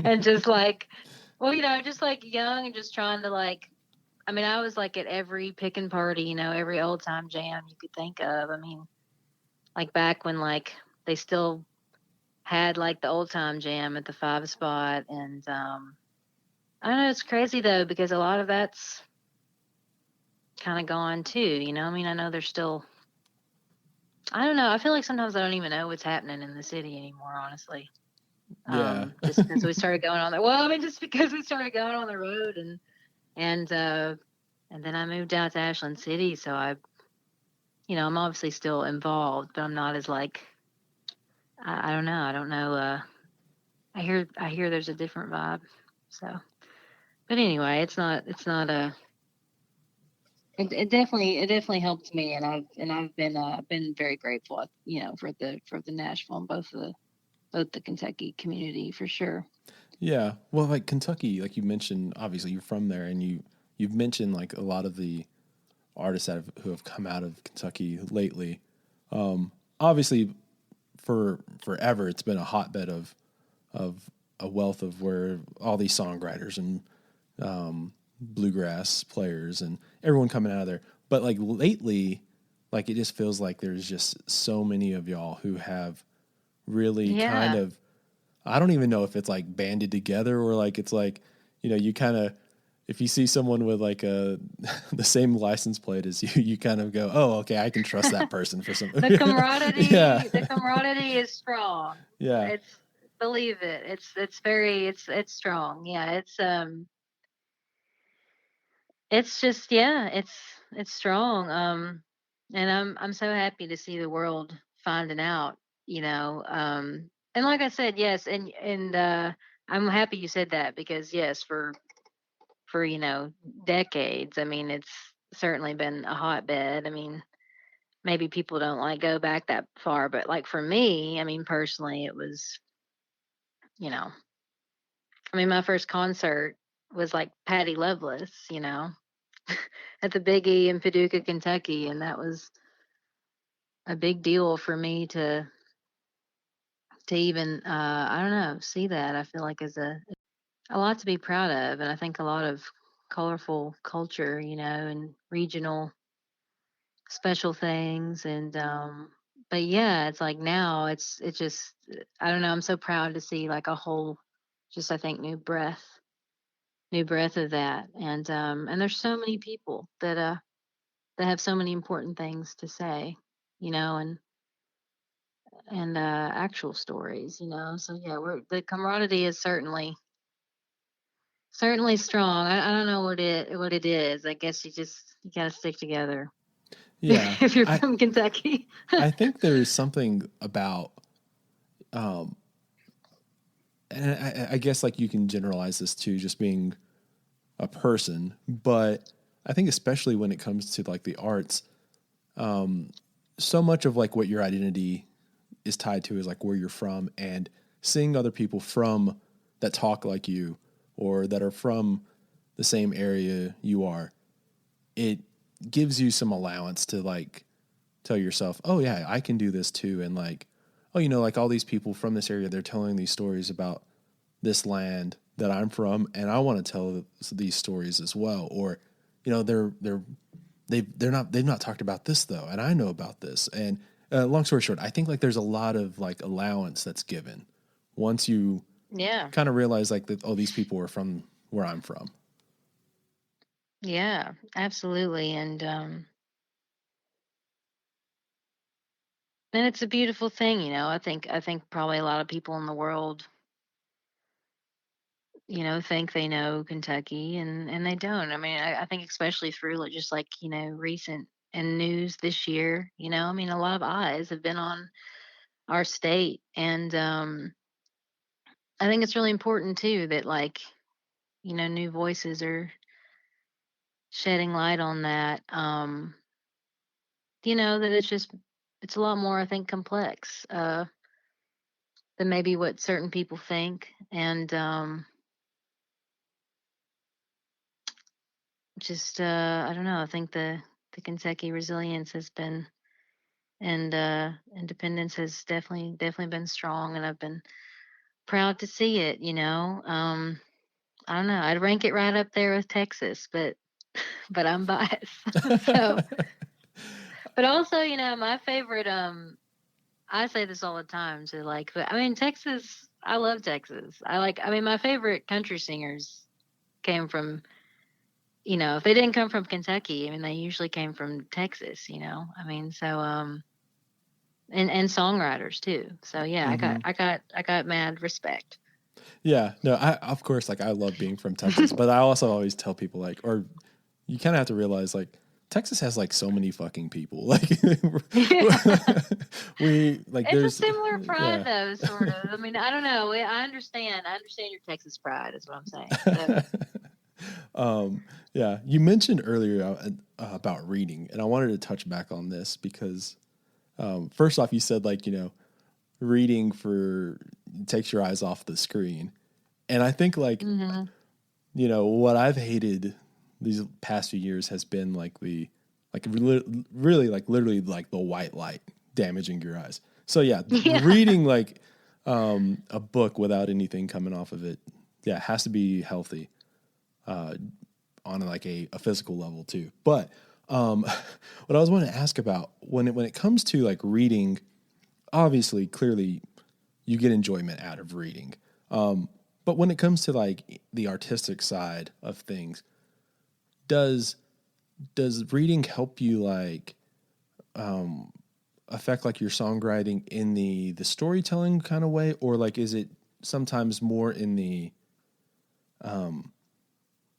and just like, well, just like young and just trying to like. I mean, I was like at every pickin' party, every old time jam you could think of. I mean, like back when like they still had like the old time jam at the Five Spot, and I don't know, it's crazy though, because a lot of that's kind of gone too. I mean, I know there's still. I don't know. I feel like sometimes I don't even know what's happening in the city anymore, honestly.
Yeah.
Just because we started going on the well, I mean, just because we started going on the road, and then I moved out to Ashland City, so I'm obviously still involved, but I'm not as like I don't know. I don't know. I hear there's a different vibe. So, but anyway, it's not a. It definitely helped me, and I've been very grateful, for the Nashville and both the Kentucky community for sure.
Yeah. Well, like Kentucky, like you mentioned, obviously you're from there, and you've mentioned like a lot of the artists who have come out of Kentucky lately. Obviously, for forever, it's been a hotbed of a wealth of where all these songwriters and bluegrass players and everyone coming out of there. But like lately, like it just feels like there's just so many of y'all who have really kind
Yeah,
of, I don't even know if it's like banded together or like it's like, you kind of, if you see someone with like the same license plate as you, you kind of go, oh, okay, I can trust that person for some.
the
Yeah,
camaraderie the camaraderie is strong.
yeah,
It's Believe it. It's strong. Yeah, it's just, yeah, it's strong. And I'm so happy to see the world finding out, and like I said, yes, and I'm happy you said that, because yes, for decades, I mean, it's certainly been a hotbed. I mean, maybe people don't like go back that far, but like for me, I mean, personally, it was, you know, I mean, my first concert was like Patty Loveless, at the Big E in Paducah, Kentucky, and that was a big deal for me to even I don't know, see that. I feel like is a lot to be proud of, and I think a lot of colorful culture, and regional special things, and but yeah, it's like now it's just, I don't know, I'm so proud to see like a whole, just, I think, new breath of that, and there's so many people that have so many important things to say, and actual stories, so yeah, the camaraderie is certainly strong. I don't know what it is. I guess you gotta stick together
yeah.
if you're
I
from Kentucky.
I think there is something about, um, and I guess like you can generalize this to just being a person, but I think especially when it comes to like the arts, so much of like what your identity is tied to is like where you're from, and seeing other people from that talk like you or that are from the same area you are, it gives you some allowance to like tell yourself, oh yeah, I can do this too. And like, oh, like all these people from this area, they're telling these stories about this land that I'm from, and I want to tell these stories as well. Or, you know, they've not talked about this though, and I know about this. And long story short, I think like there's a lot of like allowance that's given once you
Yeah.
kind of realize like that. Oh, these people are from where I'm from.
Yeah, absolutely. And it's a beautiful thing, you know. I think probably a lot of people in the world, you know, think they know Kentucky and they don't. I mean, I think especially through just like, you know, recent and news this year, you know, I mean a lot of eyes have been on our state. And I think it's really important too that like, you know, new voices are shedding light on that. You know, that it's a lot more, I think, complex than maybe what certain people think. And I don't know, I think the Kentucky resilience has been, and independence has definitely been strong, and I've been proud to see it, you know. I don't know, I'd rank it right up there with Texas, but I'm biased. So, but also, you know, my favorite, I say this all the time to like, but I mean, Texas, I love Texas. I mean, my favorite country singers came from, you know, if they didn't come from Kentucky, I mean, they usually came from Texas, you know. I mean, so and songwriters too. So yeah,
Mm-hmm.
I got mad respect.
Yeah, no, I of course like I love being from Texas, but I also always tell people like, or you kind of have to realize like Texas has like so many fucking people. Like
Yeah.
we like
It's a
there's
similar pride
yeah.
though, sort of. I mean, I don't know. I understand. I understand your Texas pride is what I'm saying. So
Yeah, you mentioned earlier about reading, and I wanted to touch back on this because first off, you said like you know reading for takes your eyes off the screen, and I think like
hmm
you know what I've hated these past few years has been like the like really like literally like the white light damaging your eyes. So yeah,
Yeah.
reading like a book without anything coming off of it, yeah, it has to be healthy on like a physical level too. But what I was wanting to ask about when it comes to like reading, obviously, clearly, you get enjoyment out of reading. But when it comes to like the artistic side of things, does does reading help you like affect like your songwriting in the storytelling kind of way, or like is it sometimes more in the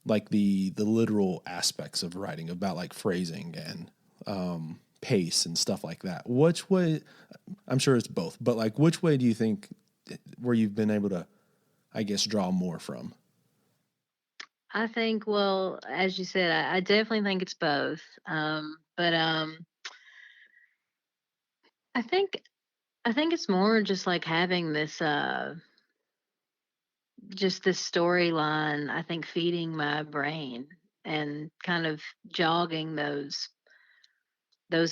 like the literal aspects of writing about like phrasing and pace and stuff like that? Which way? I'm sure it's both, but like which way do you think where you've been able to, I guess, draw more from?
I think, well, as you said, I definitely think it's both. But I think I think it's more just like having this just this storyline, I think feeding my brain and kind of jogging those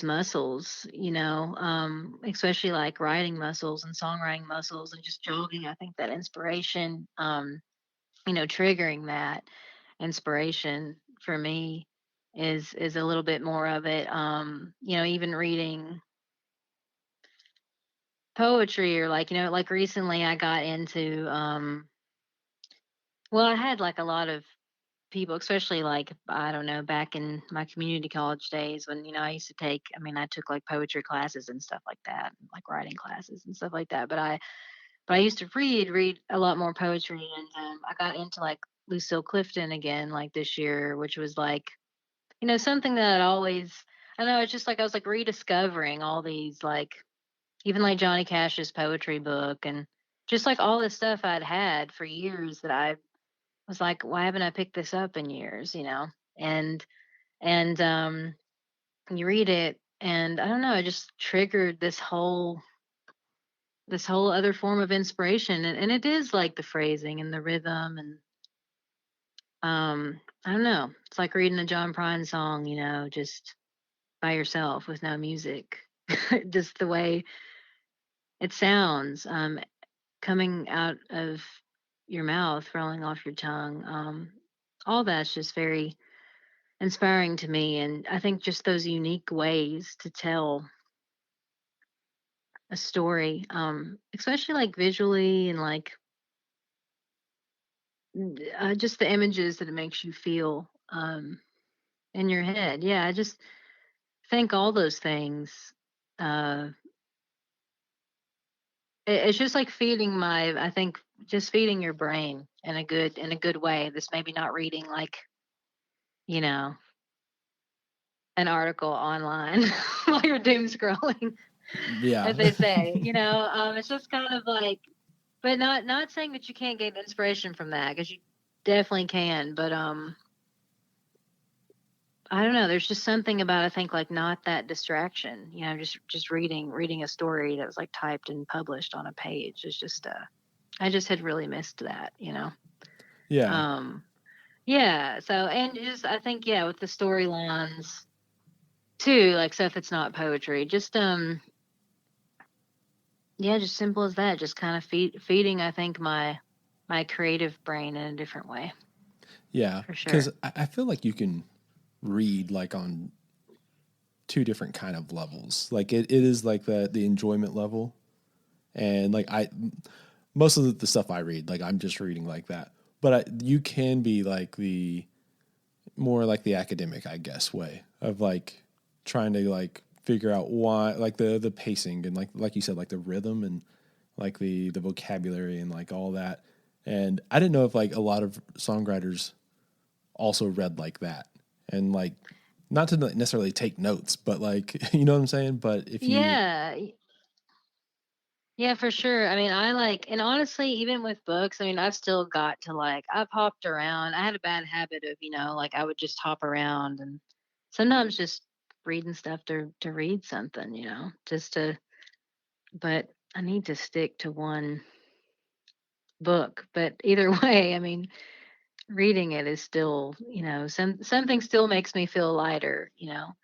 muscles, you know, especially like writing muscles and songwriting muscles and just jogging. I think that inspiration, you know, triggering that inspiration for me is a little bit more of it. You know, even reading poetry or like, you know, like recently I got into well, I had like a lot of people, especially like I don't know, back in my community college days when you know I used to take. I mean, I took like poetry classes and stuff like that, like writing classes and stuff like that. But I used to read a lot more poetry, and I got into like Lucille Clifton again, like this year, which was like you know something that I'd always. I know it's just like I was like rediscovering all these like even like Johnny Cash's poetry book and just like all this stuff I'd had for years that I was like, why haven't I picked this up in years, you know? And and you read it and I don't know, it just triggered this whole other form of inspiration. And it is like the phrasing and the rhythm and I don't know. It's like reading a John Prine song, you know, just by yourself with no music. Just the way it sounds, coming out of your mouth, rolling off your tongue. All that's just very inspiring to me. And I think just those unique ways to tell a story, especially like visually and like just the images that it makes you feel in your head. Yeah, I just think all those things. Uh, it's just like feeding I think just feeding your brain in a good way. This maybe not reading like, you know, an article online while you're doom scrolling,
Yeah.
as they say. It's just kind of like, but not saying that you can't get inspiration from that, because you definitely can. But I don't know. There's just something about, I think, like, not that distraction. Just reading a story that was like typed and published on a page is just. I just had really missed that.
Yeah.
Yeah. So, and just, I think, yeah, with the storylines too, like stuff that's not poetry, just yeah, just simple as that. Just kind of feeding, I think, my creative brain in a different way.
Yeah.
For sure.
Because I feel like you can read like on two different kind of levels. Like it is like the enjoyment level, and like most of the stuff I read, like I'm just reading like that. But you can be like the more like the academic, I guess, way of like trying to like figure out why, like the pacing and like you said, like the rhythm and like the vocabulary and like all that. And I didn't know if like a lot of songwriters also read like that, and like not to necessarily take notes, but like you know what I'm saying. But if you
Yeah, for sure. I mean, I like, and honestly, even with books, I mean, I've still got to like, I've hopped around. I had a bad habit of, like I would just hop around, and sometimes just reading stuff to read something, just to, but I need to stick to one book. But either way, I mean, reading it is still, something still makes me feel lighter,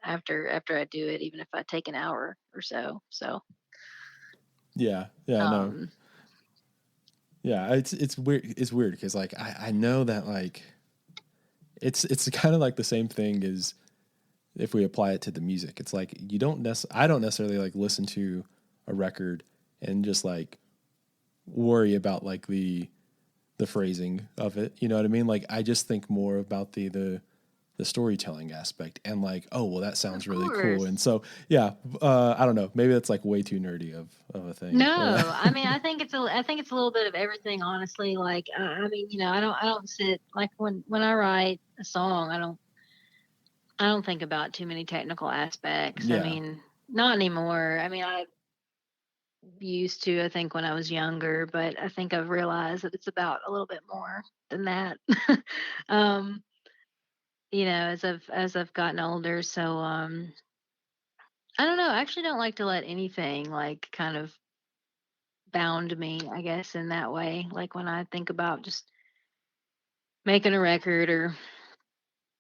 after I do it, even if I take an hour or so. So,
yeah, no. Yeah, it's weird. It's weird because like I know that like it's kind of like the same thing as if we apply it to the music. It's like I don't necessarily like listen to a record and just like worry about like the phrasing of it. You know what I mean? Like I just think more about the storytelling aspect and like, oh well, that sounds really cool. And so yeah, I don't know. Maybe that's like way too nerdy of a thing.
No, I mean, I think it's a little bit of everything, honestly. Like, I mean, I don't sit like when I write a song, I don't think about too many technical aspects.
Yeah.
I mean, not anymore. I mean, I used to, I think, when I was younger, but I think I've realized that it's about a little bit more than that. um, as I've gotten older. So, I don't know. I actually don't like to let anything like kind of bound me, I guess, in that way. Like when I think about just making a record or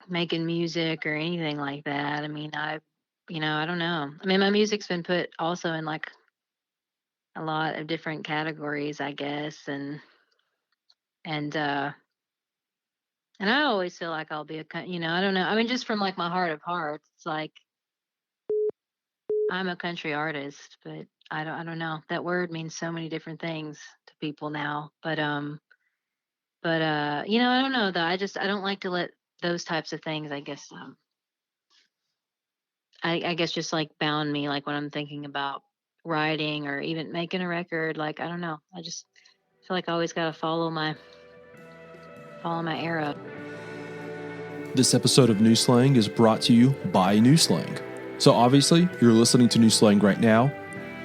making music or anything like that. I mean, I don't know. I mean, my music's been put also in like a lot of different categories, I guess, and and I always feel like I'll be I don't know. I mean, just from like my heart of hearts, it's like I'm a country artist, but I don't know. That word means so many different things to people now. But I don't know though. I don't like to let those types of things, I guess, I guess just like bound me, like when I'm thinking about writing or even making a record. Like I don't know. I just feel like I always gotta follow my arrow.
This episode of New Slang is brought to you by New Slang. So obviously, you're listening to New Slang right now.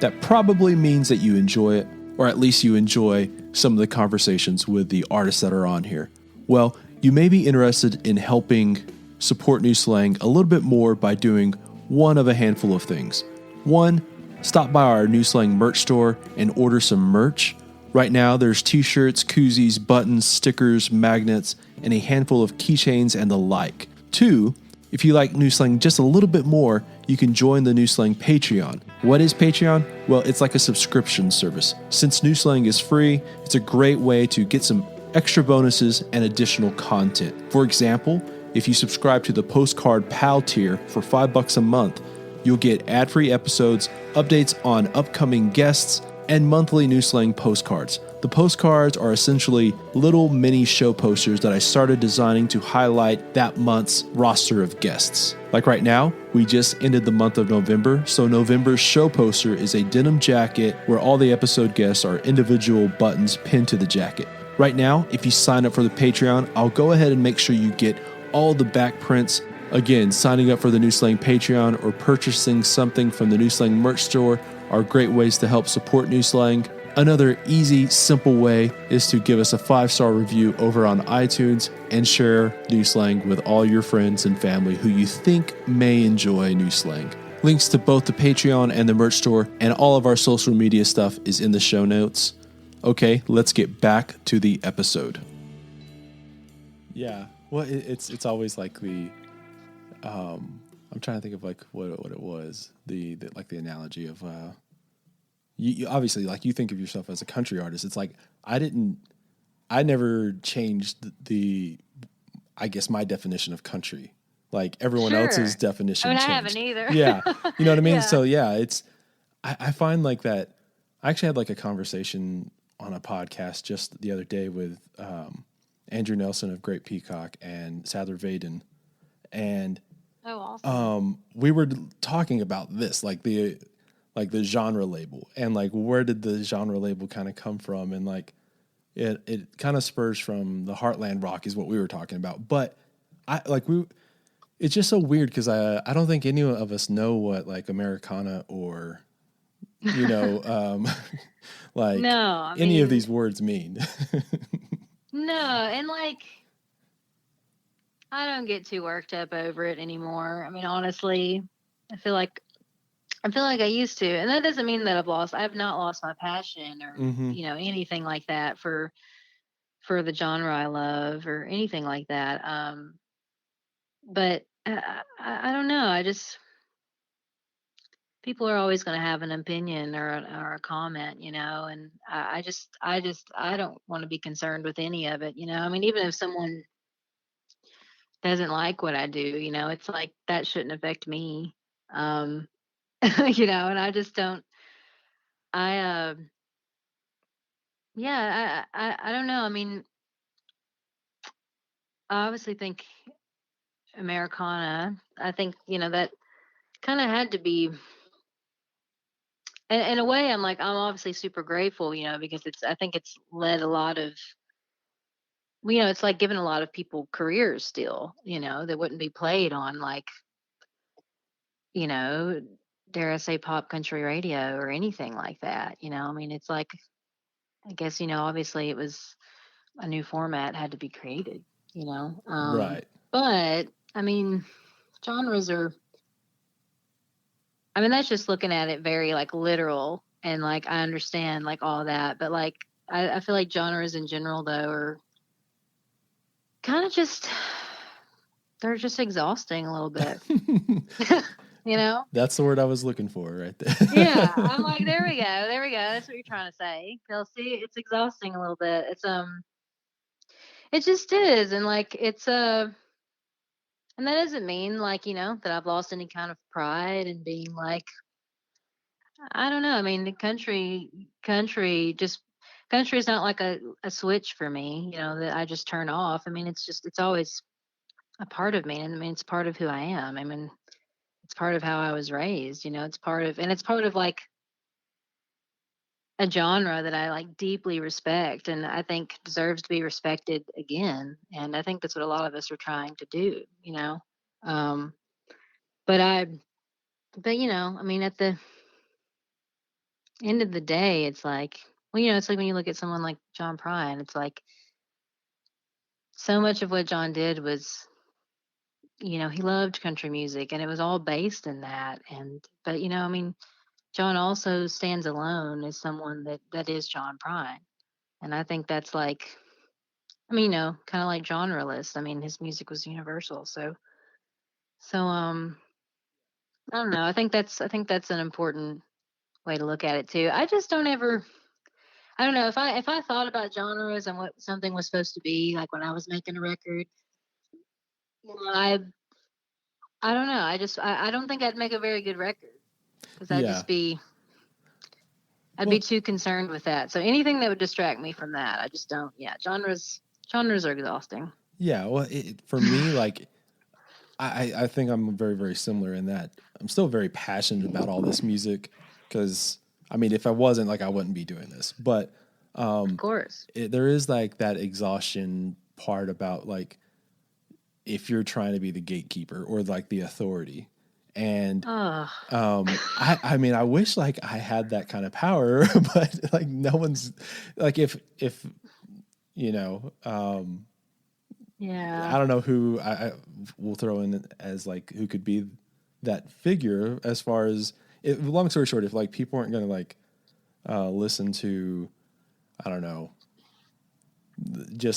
That probably means that you enjoy it, or at least you enjoy some of the conversations with the artists that are on here. Well, you may be interested in helping support New Slang a little bit more by doing one of a handful of things. One, stop by our New Slang merch store and order some merch. Right now, there's t-shirts, koozies, buttons, stickers, magnets, and a handful of keychains and the like. Two, if you like New Slang just a little bit more, you can join the New Slang Patreon. What is Patreon? Well, it's like a subscription service. Since New Slang is free, it's a great way to get some extra bonuses, and additional content. For example, if you subscribe to the Postcard Pal tier for $5 a month, you'll get ad-free episodes, updates on upcoming guests, and monthly New Slang postcards. The postcards are essentially little mini show posters that I started designing to highlight that month's roster of guests. Like right now, we just ended the month of November, so November's show poster is a denim jacket where all the episode guests are individual buttons pinned to the jacket. Right now, if you sign up for the Patreon, I'll go ahead and make sure you get all the back prints. Again, signing up for the New Slang Patreon or purchasing something from the New Slang merch store are great ways to help support New Slang. Another easy, simple way is to give us a 5-star review over on iTunes and share New Slang with all your friends and family who you think may enjoy New Slang. Links to both the Patreon and the merch store and all of our social media stuff is in the show notes. Okay, let's get back to the episode. Yeah, well, it's always like the I'm trying to think of like what it was, the like the analogy of you obviously, like, you think of yourself as a country artist. It's like I never changed I guess my definition of country, like everyone else's definition.
I
changed.
I haven't either.
Yeah, you know what I mean.
Yeah.
So yeah, I find like that. I actually had like a conversation on a podcast just the other day with Andrew Nelson of Great Peacock and Sadler Vaden, and
awesome.
We were talking about this, like the genre label, and like where did the genre label kind of come from, and like it kind of spurs from the Heartland rock is what we were talking about. But it's just so weird because I don't think any of us know what like Americana or like any of these words mean.
No, and like I don't get too worked up over it anymore. I mean, honestly, I feel like I used to, and that doesn't mean that I've not lost my passion or anything like that for the genre I love or anything like that. But I don't know. People are always going to have an opinion or a comment, and I don't want to be concerned with any of it. I mean, even if someone doesn't like what I do, it's like that shouldn't affect me. And I just don't. I Yeah, I don't know. I mean, I obviously think Americana. I think that kind of had to be. And in a way, I'm obviously super grateful, because I think it's led a lot of, it's like given a lot of people careers still, that wouldn't be played on like, you know, dare I say pop country radio or anything like that. I mean, it's like, I guess, obviously it was a new format had to be created,
Right.
But I mean, genres are, I mean, that's just looking at it very like literal and like I understand like all that, but like I feel like genres in general though are kind of just they're just exhausting a little bit.
That's the word I was looking for right there.
Yeah, I'm like, there we go. That's what you're trying to say, Kelsey. It's exhausting a little bit. It just is, and like it's and that doesn't mean like that I've lost any kind of pride in being like I don't know. I mean, the country is not like a switch for me, that I just turn off. I mean, it's always a part of me. And I mean, it's part of who I am. I mean, it's part of how I was raised, it's part of like a genre that I like deeply respect and I think deserves to be respected again. And I think that's what a lot of us are trying to do. Um, but I mean, at the end of the day, it's like, well, it's like when you look at someone like John Prine, it's like so much of what John did was, he loved country music and it was all based in that. But, I mean, John also stands alone as someone that is John Prine. And I think that's like, I mean, kind of like genreless. I mean, his music was universal. So, I don't know. I think that's an important way to look at it too. I I don't know if I thought about genres and what something was supposed to be like when I was making a record, I don't know. I don't think I'd make a very good record because
Yeah.
I'd be too concerned with that. So anything that would distract me from that, I just don't. Yeah, genres are exhausting.
Yeah. Well, for me, like, I think I'm very, very similar in that I'm still very passionate about all this music because, I mean, if I wasn't, like, I wouldn't be doing this. But
Of course.
there is like that exhaustion part about like if you're trying to be the gatekeeper or like the authority. And I mean, I wish like I had that kind of power, but like no one's like if you know,
yeah.
I don't know who I will throw in as like who could be that figure as far as long story short, if like people aren't going to like listen to, I don't know,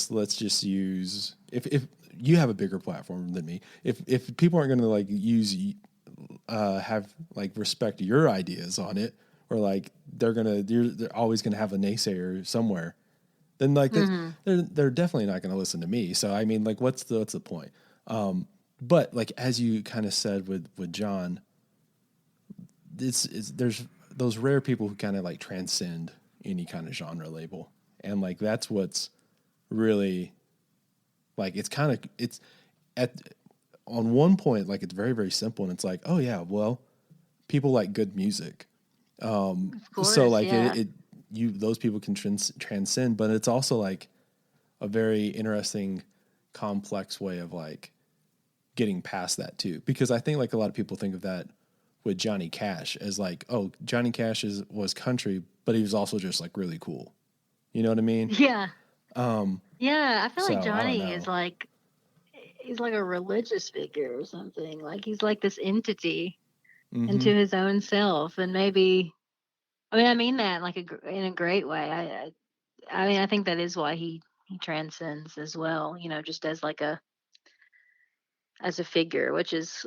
let's just use if you have a bigger platform than me, if people aren't going to like use have like respect your ideas on it, or like they're always gonna have a naysayer somewhere, then like they're definitely not gonna listen to me. So I mean, like what's the point? But like as you kind of said with John, there's those rare people who kind of like transcend any kind of genre label, and like that's what's really like it's at on one point like it's very very simple, and it's like, oh yeah, well, people like good music.
Of course,
So like
yeah.
those people can transcend, but it's also like a very interesting, complex way of like getting past that too. Because I think like a lot of people think of that with Johnny Cash as like, oh, Johnny Cash was country, but he was also just like really cool. You know what I mean?
Yeah. Yeah, I feel like
So I don't
Johnny is
know.
like he's like a religious figure or something. Like he's like this entity
Mm-hmm.
into his own self, and maybe I mean that like in a great way. I mean I think that is why he transcends as well. You know, just as like as a figure, which is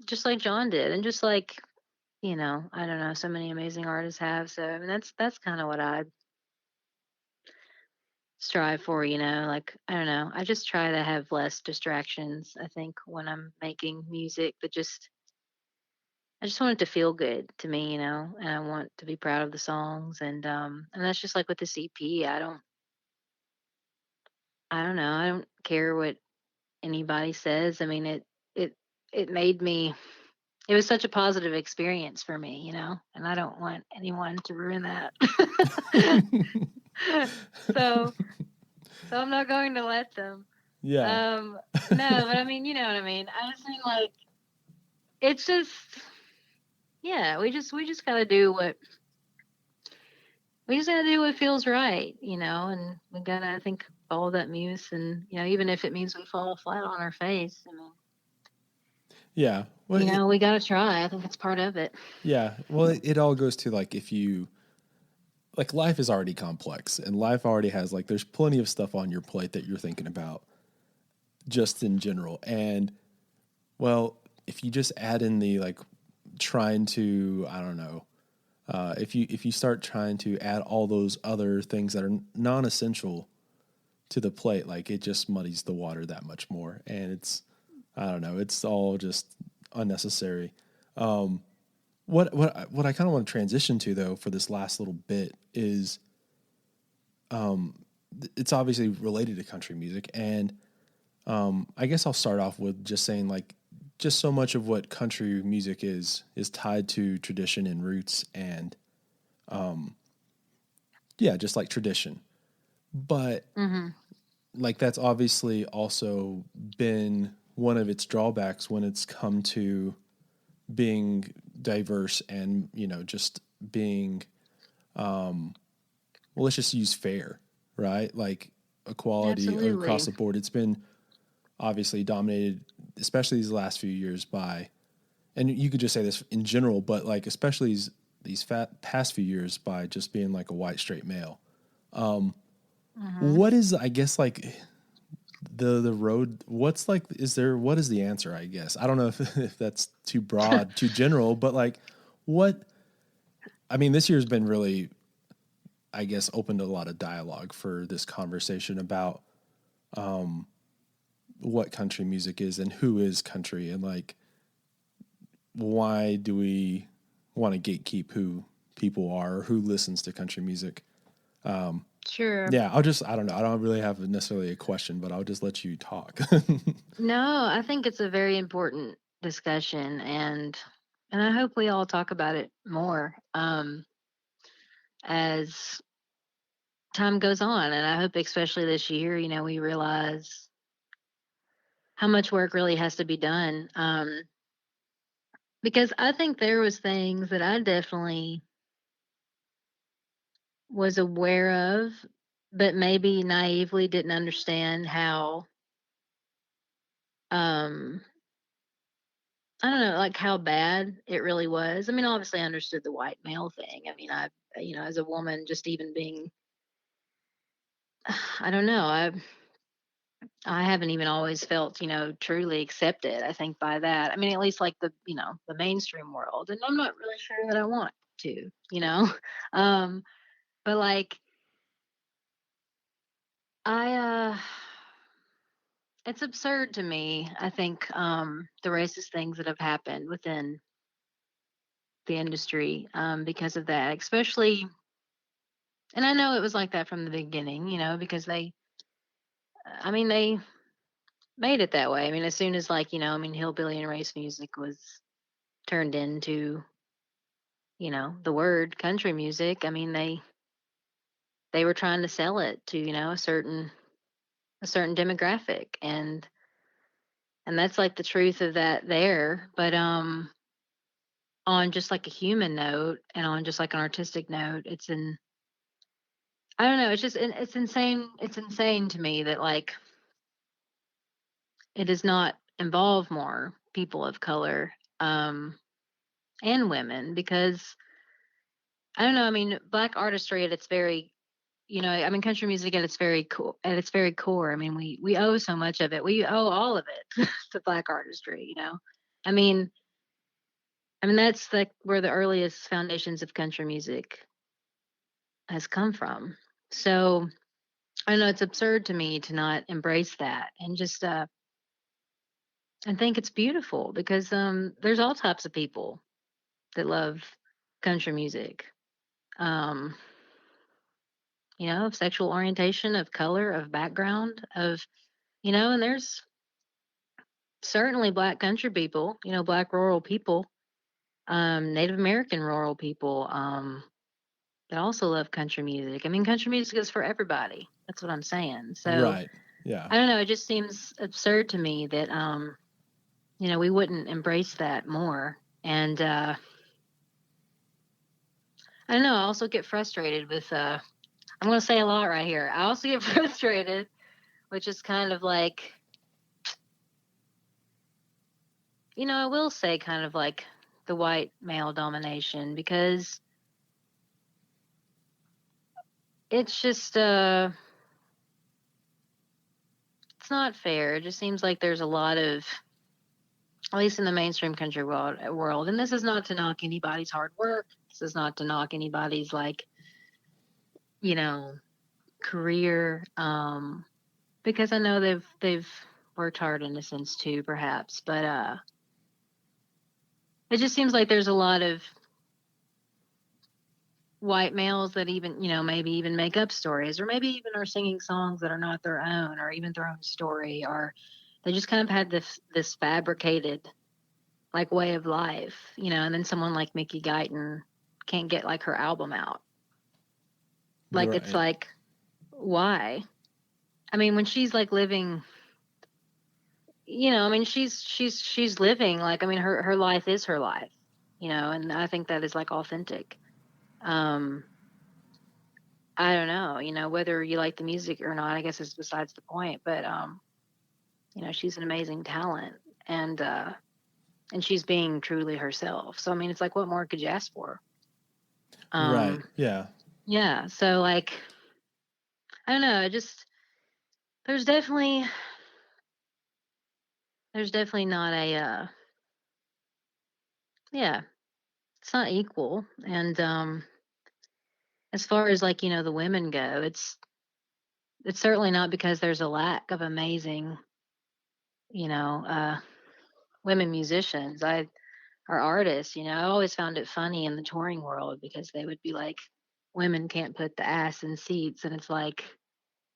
just like John did, and just like I don't know, so many amazing artists have. So I mean that's kind of what I strive for, like I don't know, I just try to have less distractions, I think, when I'm making music, but I just want it to feel good to me, and I want to be proud of the songs, and that's just like with the CP. I don't know, I don't care what anybody says. I mean, it it made me it was such a positive experience for me, and I don't want anyone to ruin that. so so I'm not going to let them.
Yeah.
No, but I mean, you know what I mean. I just mean like it's just yeah, we just gotta do what feels right, and we gotta, I think, follow that muse, and even if it means we fall flat on our face, I mean,
Yeah. Well,
we gotta try. I think it's part of it.
yeah. Well, it all goes to like if you like life is already complex and life already has like there's plenty of stuff on your plate that you're thinking about just in general. And well, if you just add in the like trying to, I don't know, if you start trying to add all those other things that are non-essential to the plate, like it just muddies the water that much more. And it's, I don't know, it's all just unnecessary. What I kind of want to transition to though for this last little bit is, it's obviously related to country music, and I guess I'll start off with just saying like, just so much of what country music is tied to tradition and roots, and yeah, just like tradition. But
Mm-hmm.
like that's obviously also been one of its drawbacks when it's come to being diverse and just being well, let's just use fair, right? Like equality across
Absolutely.
the board. It's been obviously dominated, especially these last few years by, and you could just say this in general, but like especially these past few years by just being like a white straight male.
Mm-hmm.
What is, I guess, like the road? What's like, what is the answer? I guess I don't know if that's too broad, too general, but like what? I mean, this year's been really I guess, opened a lot of dialogue for this conversation about what country music is and who is country, and like, why do we want to gatekeep who people are or who listens to country music.
Sure.
Yeah, I don't know. I don't really have necessarily a question, but I'll just let you talk.
No, I think it's a very important discussion, and I hope we all talk about it more as time goes on. And I hope, especially this year, we realize how much work really has to be done. Because I think there was things that I definitely was aware of, but maybe naively didn't understand how, um, I don't know, like how bad it really was. I mean, obviously I understood the white male thing. I mean, as a woman, just even being, I don't know, I haven't even always felt, truly accepted, I think, by that. I mean, at least like the mainstream world. And I'm not really sure that I want to. Um, but like, I, it's absurd to me, I think, the racist things that have happened within the industry, because of that, especially, and I know it was like that from the beginning, because they made it that way. I mean, as soon as like, hillbilly and race music was turned into, the word country music, I mean, they were trying to sell it to, a certain demographic. And that's like the truth of that there. But, on just like a human note and on just like an artistic note, I don't know, it's insane. It's insane to me that like it does not involve more people of color, and women, because I don't know, I mean, black artistry at its very, I mean, country music at its very cool, at its very core. I mean, we owe so much of it. We owe all of it to black artistry. I mean, that's like where the earliest foundations of country music has come from. So I know it's absurd to me to not embrace that and just I think it's beautiful because there's all types of people that love country music. Um, of sexual orientation, of color, of background, and there's certainly black country people, black rural people, Native American rural people, that also love country music. I mean, country music is for everybody. That's what I'm saying. So
Right. Yeah.
I don't know. It just seems absurd to me that, we wouldn't embrace that more. And I don't know. I also get frustrated with, I'm going to say a lot right here. I also get frustrated, which is kind of like, I will say kind of like the white male domination, because it's just, it's not fair. It just seems like there's a lot of, at least in the mainstream country world, and this is not to knock anybody's hard work. This is not to knock anybody's like, you know, career, because I know they've worked hard in a sense too, perhaps. But it just seems like there's a lot of white males that even, maybe even make up stories, or maybe even are singing songs that are not their own, or even their own story, or they just kind of had this fabricated like way of life, and then someone like Mickey Guyton can't get like her album out. Like it's
Right.
like, why? I mean, when she's like living, I mean, she's living like, I mean, her life is her life, and I think that is like authentic. Um, I don't know, whether you like the music or not, I guess is besides the point. But she's an amazing talent, and she's being truly herself. So I mean, it's like, what more could you ask for?
Right.
Um,
Yeah.
yeah. So like, I don't know. Just there's definitely not a yeah, it's not equal, and as far as like, the women go, it's certainly not because there's a lack of amazing, you know, uh, women musicians. Or artists, I always found it funny in the touring world because they would be like, women can't put the ass in seats, and it's like,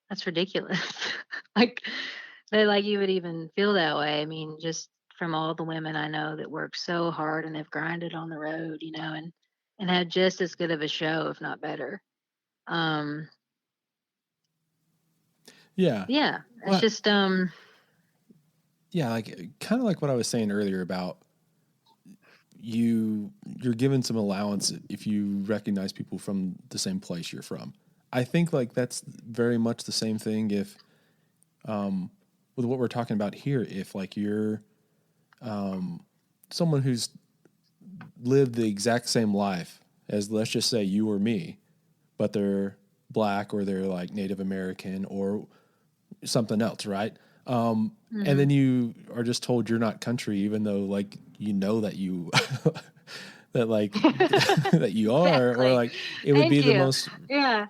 that's ridiculous. Like, they like you would even feel that way. I mean, just from all the women I know that work so hard and have grinded on the road, and had just as good of a show, if not better. Um,
Yeah.
yeah, it's
Well,
just
yeah, like kind of like what I was saying earlier about you're given some allowance if you recognize people from the same place you're from. I think like that's very much the same thing if with what we're talking about here, if like you're someone who's lived the exact same life as, let's just say, you or me, but they're black or they're like Native American or something else, right? And then
mhm.
you are just told you're not country, even though like you know that you that like that you are, or
Exactly.
like it would
Thank
be the
you.
most.
Yeah,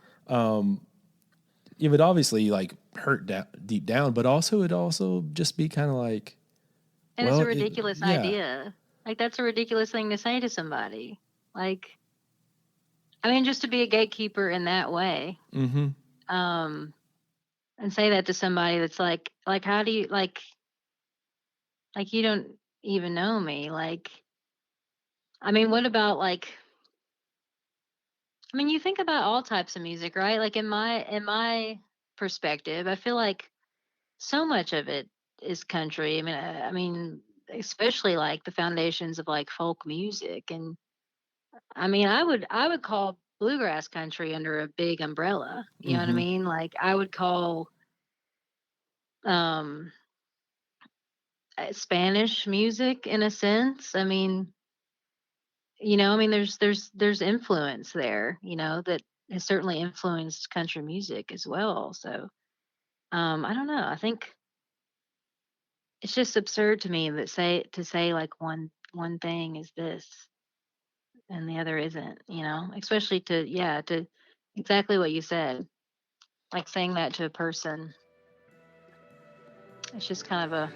It would obviously like hurt deep down, but also it'd also just be kind of like,
and it's
well,
a ridiculous
yeah,
idea. Like, that's a ridiculous thing to say to somebody. Like, I mean, just to be a gatekeeper in that way,
mm-hmm,
um, and say that to somebody that's like, how do you like you don't even know me? Like, I mean, what about like, I mean, you think about all types of music, right? Like in my perspective, I feel like so much of it is country. I mean, especially like the foundations of like folk music, and I mean, I would call bluegrass country under a big umbrella. You know what I
mm-hmm.
mean? Like I would call um Spanish music in a sense. I mean, there's influence there, that has certainly influenced country music as well. So, I don't know. I think it's just absurd to me that say like one thing is this and the other isn't, especially to exactly what you said, like saying that to a person. It's just kind of a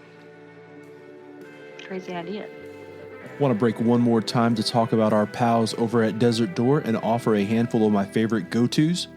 crazy idea.
Want to break one more time to talk about our pals over at Desert Door and offer a handful of my favorite go-tos.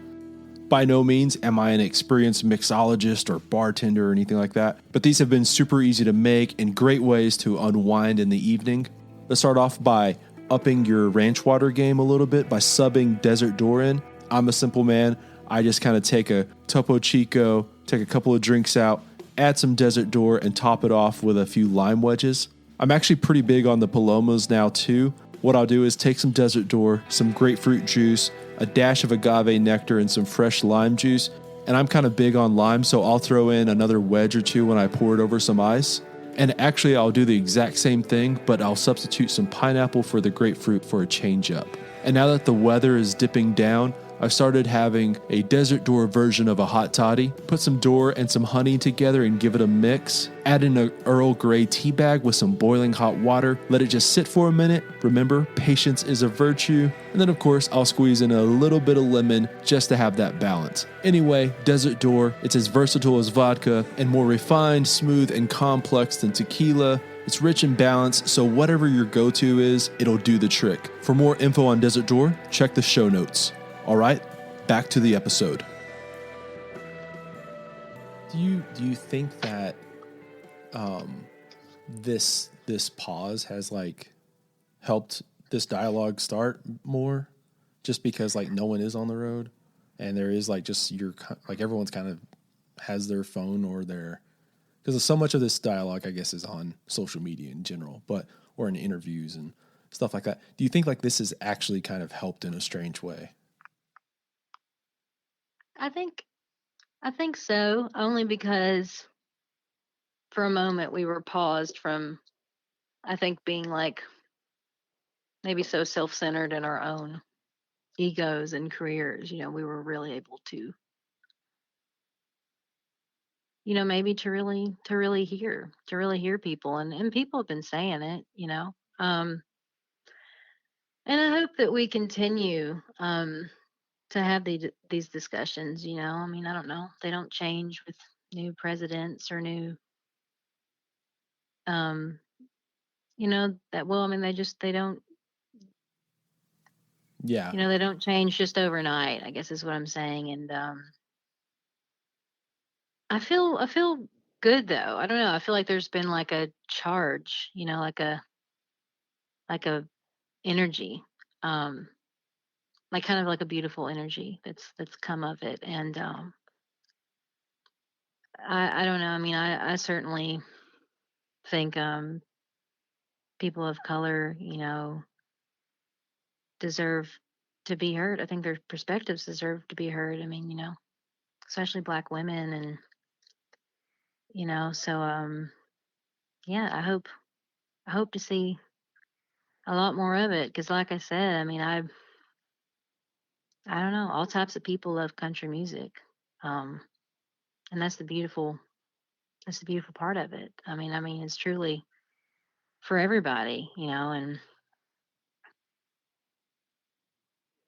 By no means am I an experienced mixologist or bartender or anything like that, but these have been super easy to make and great ways to unwind in the evening. Let's start off by upping your ranch water game a little bit by subbing Desert Door in. I'm a simple man. I just kind of take a Topo Chico, take a couple of drinks out, add some Desert Door, and top it off with a few lime wedges. I'm actually pretty big on the Palomas now too. What I'll do is take some Desert Door, some grapefruit juice, a dash of agave nectar, and some fresh lime juice. And I'm kind of big on lime, so I'll throw in another wedge or two when I pour it over some ice. And actually, I'll do the exact same thing, but I'll substitute some pineapple for the grapefruit for a change up. And now that the weather is dipping down, I've started having a Desert Door version of a hot toddy. Put some door and some honey together and give it a mix. Add in an Earl Grey tea bag with some boiling hot water. Let it just sit for a minute. Remember, patience is a virtue. And then, of course, I'll squeeze in a little bit of lemon just to have that balance. Anyway, Desert Door, it's as versatile as vodka and more refined, smooth, and complex than tequila. It's rich in balance, so whatever your go-to is, it'll do the trick. For more info on Desert Door, check the show notes. All right, back to the episode. Do you think that this pause has like helped this dialogue start more, just because like no one is on the road, and there is like just like everyone's kind of has their phone or their, because so much of this dialogue I guess is on social media in general, but or in interviews and stuff like that. Do you think like this has actually kind of helped in a strange way?
I think I think so, only because for a moment we were paused from, I think, being like maybe so self-centered in our own egos and careers. We were really able to, maybe to really hear people, and people have been saying it. Um and I hope that we continue, have these discussions. I mean, I don't know. They don't change with new presidents or new, um, that. Well, I mean, they don't.
Yeah.
They don't change just overnight, I guess is what I'm saying. And I feel good though. I don't know. I feel like there's been like a charge, like a energy. Um like kind of like a beautiful energy that's come of it. And I don't know. I mean, I certainly think people of color, deserve to be heard. I think their perspectives deserve to be heard. I mean, especially black women. And so yeah, I hope to see a lot more of it, because like I said, I mean, I don't know, all types of people love country music. um and that's the beautiful part of it. I mean it's truly for everybody. And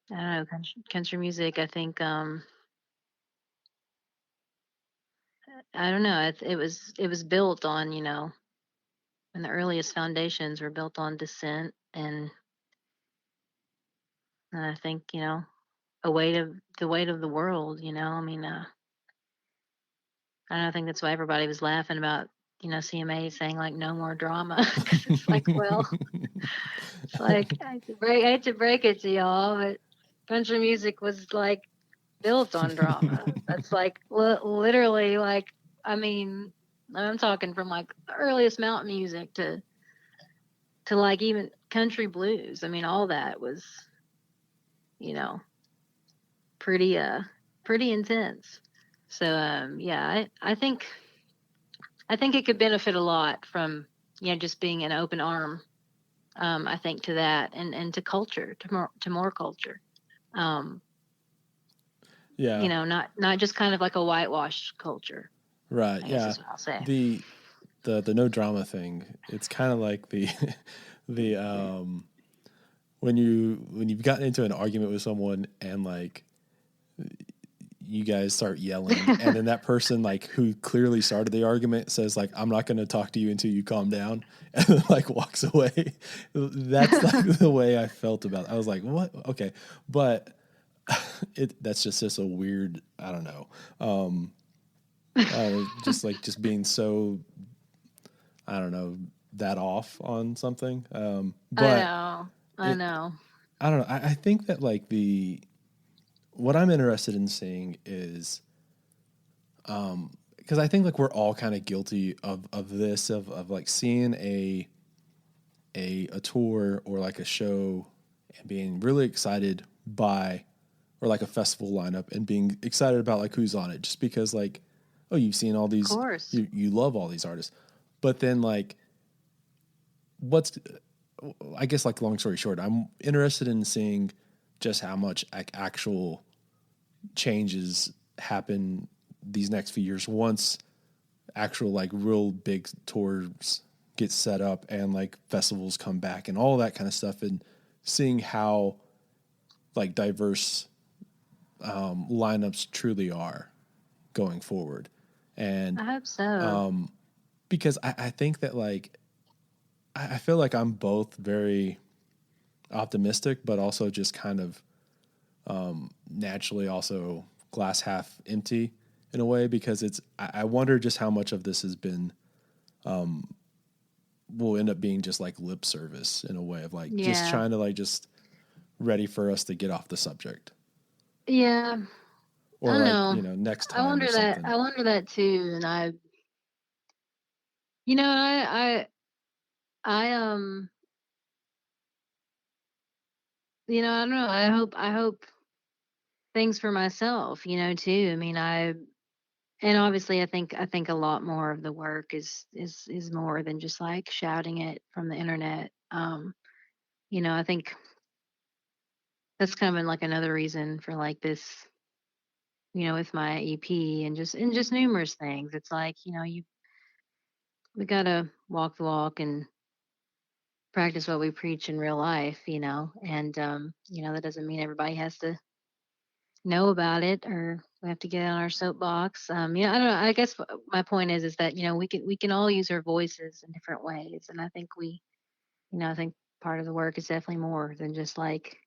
I don't know, country music, I think, I don't know, it was built on, when the earliest foundations were built on dissent. And I think, the weight of the world. I mean, I don't think that's why everybody was laughing about, CMA saying like no more drama, because it's like, well, it's like, I hate to break it to y'all, but country music was like built on drama. That's like literally, like, I mean, I'm talking from like the earliest mountain music to like even country blues. I mean, all that was, you know, pretty pretty intense. So yeah, I think it could benefit a lot from, just being an open arm. I think to that, and to culture, to more culture. Um,
Yeah.
Not just kind of like a whitewashed culture,
Right.
I guess
Yeah.
is what I'll say.
The the no drama thing. It's kind of like the the when you've gotten into an argument with someone and like you guys start yelling and then that person like who clearly started the argument says like I'm not going to talk to you until you calm down and then, like walks away. That's like the way I felt about it. I was like, what? Okay. But that's just a weird, I don't know. Just being so, I don't know, that off on something.
I
But
know, I
it,
know.
I don't know. I think that like what I'm interested in seeing is, because I think like we're all kind of guilty of this, of like seeing a tour or like a show and being really excited by, or like a festival lineup and being excited about like who's on it, just because like, oh, you've seen all
Of
these,
course.
you love all these artists, but then like what's, I guess like long story short, I'm interested in seeing just how much actual changes happen these next few years once actual like real big tours get set up and like festivals come back and all that kind of stuff, and seeing how like diverse lineups truly are going forward. And
I hope so.
because I think that like I feel like I'm both very optimistic but also just kind of naturally also glass half empty in a way, because I wonder just how much of this has been will end up being just like lip service in a way of like just
Yeah,
trying to like just ready for us to get off the subject,
yeah. I
or
don't
like
know.
next
I
time or
wonder that.
something.
I wonder that too. And I I don't know. I hope things for myself, too. I mean, and obviously I think a lot more of the work is more than just like shouting it from the internet. I think that's kind of been like another reason for like this, with my EP and just numerous things. It's like, we gotta walk the walk and practice what we preach in real life. And that doesn't mean everybody has to, know about it, or we have to get on our soapbox. I don't know. I guess my point is that we can all use our voices in different ways, and I think I think part of the work is definitely more than just like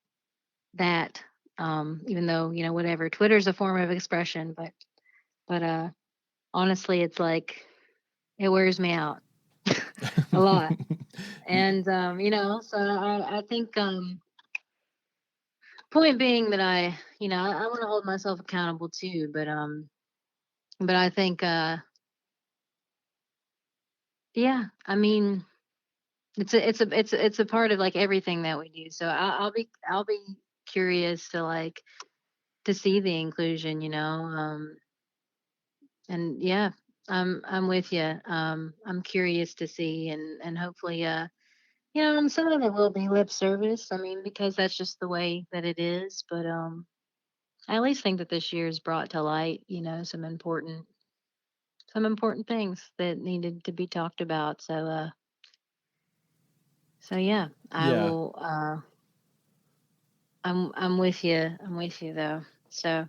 that. Even though whatever, Twitter's a form of expression, but honestly, it's like it wears me out a lot, and so I think point being that I want to hold myself accountable too, but I think yeah, I mean it's a part of like everything that we do. So I'll be curious to see the inclusion, and yeah, I'm with you. I'm curious to see, and hopefully and some of it will be lip service. I mean, because that's just the way that it is. But I at least think that this year's brought to light, some important things that needed to be talked about. So yeah, I
Yeah.
will. I'm with you. I'm with you though. So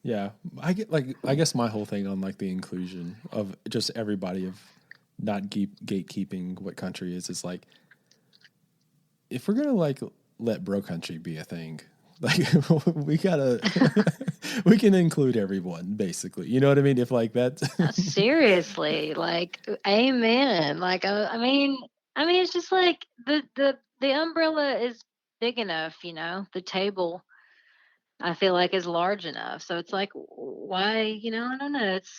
Yeah. I guess my whole thing on like the inclusion of just everybody of not gatekeeping what country is like, if we're gonna like let bro country be a thing, like we gotta we can include everyone basically. You know what I mean? If like that
seriously, like, amen. Like, I mean, it's just like the umbrella is big enough. The table I feel like is large enough. So it's like, why? I don't know. It's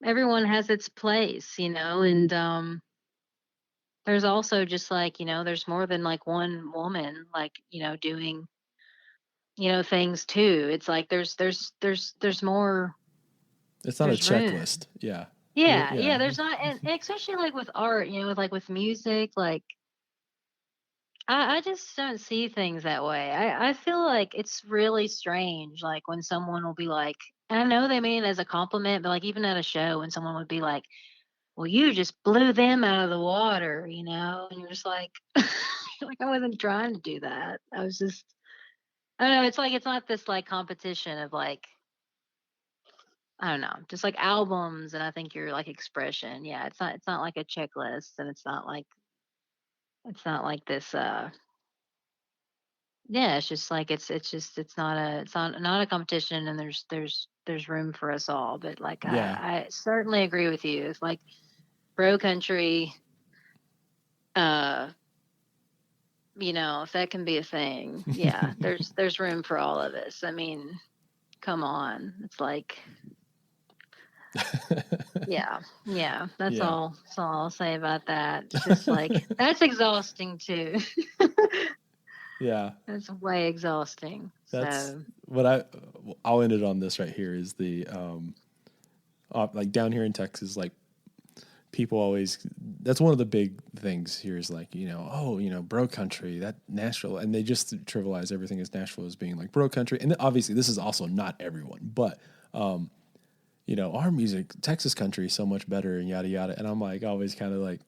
everyone has its place, and there's also just like there's more than like one woman like doing things too. It's like there's more.
it's not a
There's room.
checklist. Yeah.
Yeah,
Yeah.
there's not, and especially like with art, with music, like I just don't see things that way. I feel like it's really strange, like when someone will be like, and I know they mean it as a compliment, but like even at a show, when someone would be like, "Well, you just blew them out of the water," and you're just like, like I wasn't trying to do that. I was just, I don't know. It's like it's not this like competition of like I don't know, just like albums, and I think your like expression. Yeah, it's not like a checklist, and it's not like this. Yeah, it's just like it's not a competition, and there's room for us all. But like
Yeah.
I certainly agree with you. It's like bro country. Uh, if that can be a thing, yeah, there's room for all of us. I mean, come on, it's like. Yeah, yeah, that's
Yeah.
all. That's all I'll say about that. It's just like that's exhausting too.
Yeah.
That's way exhausting.
That's
So
what I'll end it on this right here is the like down here in Texas, like people always, that's one of the big things here is like, bro country, that Nashville, and they just trivialize everything as Nashville as being like bro country. And obviously this is also not everyone, but our music, Texas country is so much better and yada yada. And I'm like always kind of like,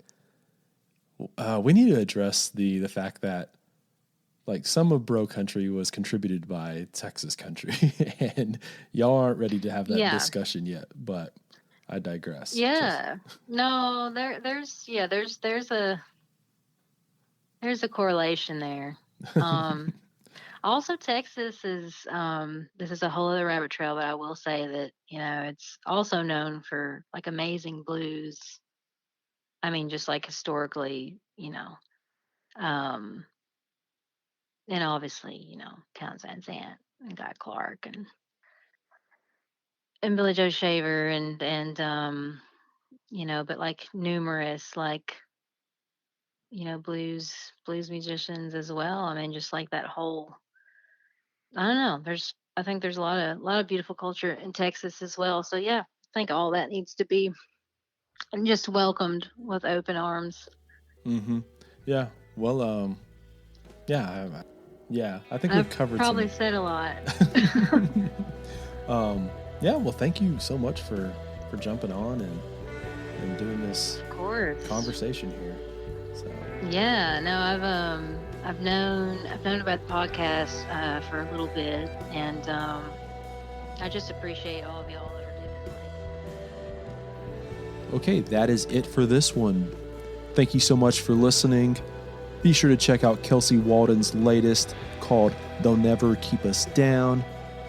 we need to address the fact that like some of bro country was contributed by Texas country and y'all aren't ready to have that
yeah,
discussion yet, but I digress.
yeah. No, there's a correlation there. Also Texas is this is a whole other rabbit trail, but I will say that it's also known for like amazing blues. I mean, just like historically, um, and obviously, Towns Van Zandt and Guy Clark and Billy Joe Shaver but like numerous like blues musicians as well. I mean, just like that whole. I don't know. I think there's a lot of beautiful culture in Texas as well. So yeah, I think all that needs to be just welcomed with open arms.
Mm-hmm. Yeah. Well, yeah, I think we've
I've
covered
probably
some.
said a lot.
Yeah. Well, thank you so much for jumping on and doing this
Of course.
conversation here. So
Yeah, no, I've known about the podcast for a little bit, and I just appreciate all of y'all that are doing it.
Okay, that is it for this one. Thank you so much for listening. Be sure to check out Kelsey Waldon's latest called They'll Never Keep Us Down.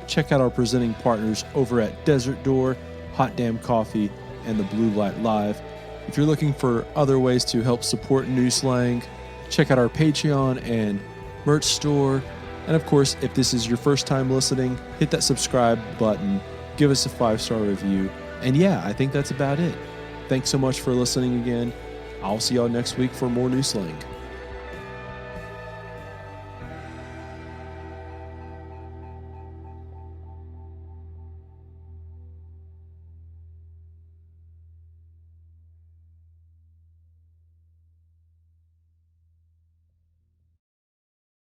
Check out our presenting partners over at Desert Door, Hot Damn Coffee, and the Blue Light Live. If you're looking for other ways to help support New Slang, check out our Patreon and merch store. And of course, if this is your first time listening, hit that subscribe button, give us a 5-star review. And yeah, I think that's about it. Thanks so much for listening again. I'll see y'all next week for more New Slang.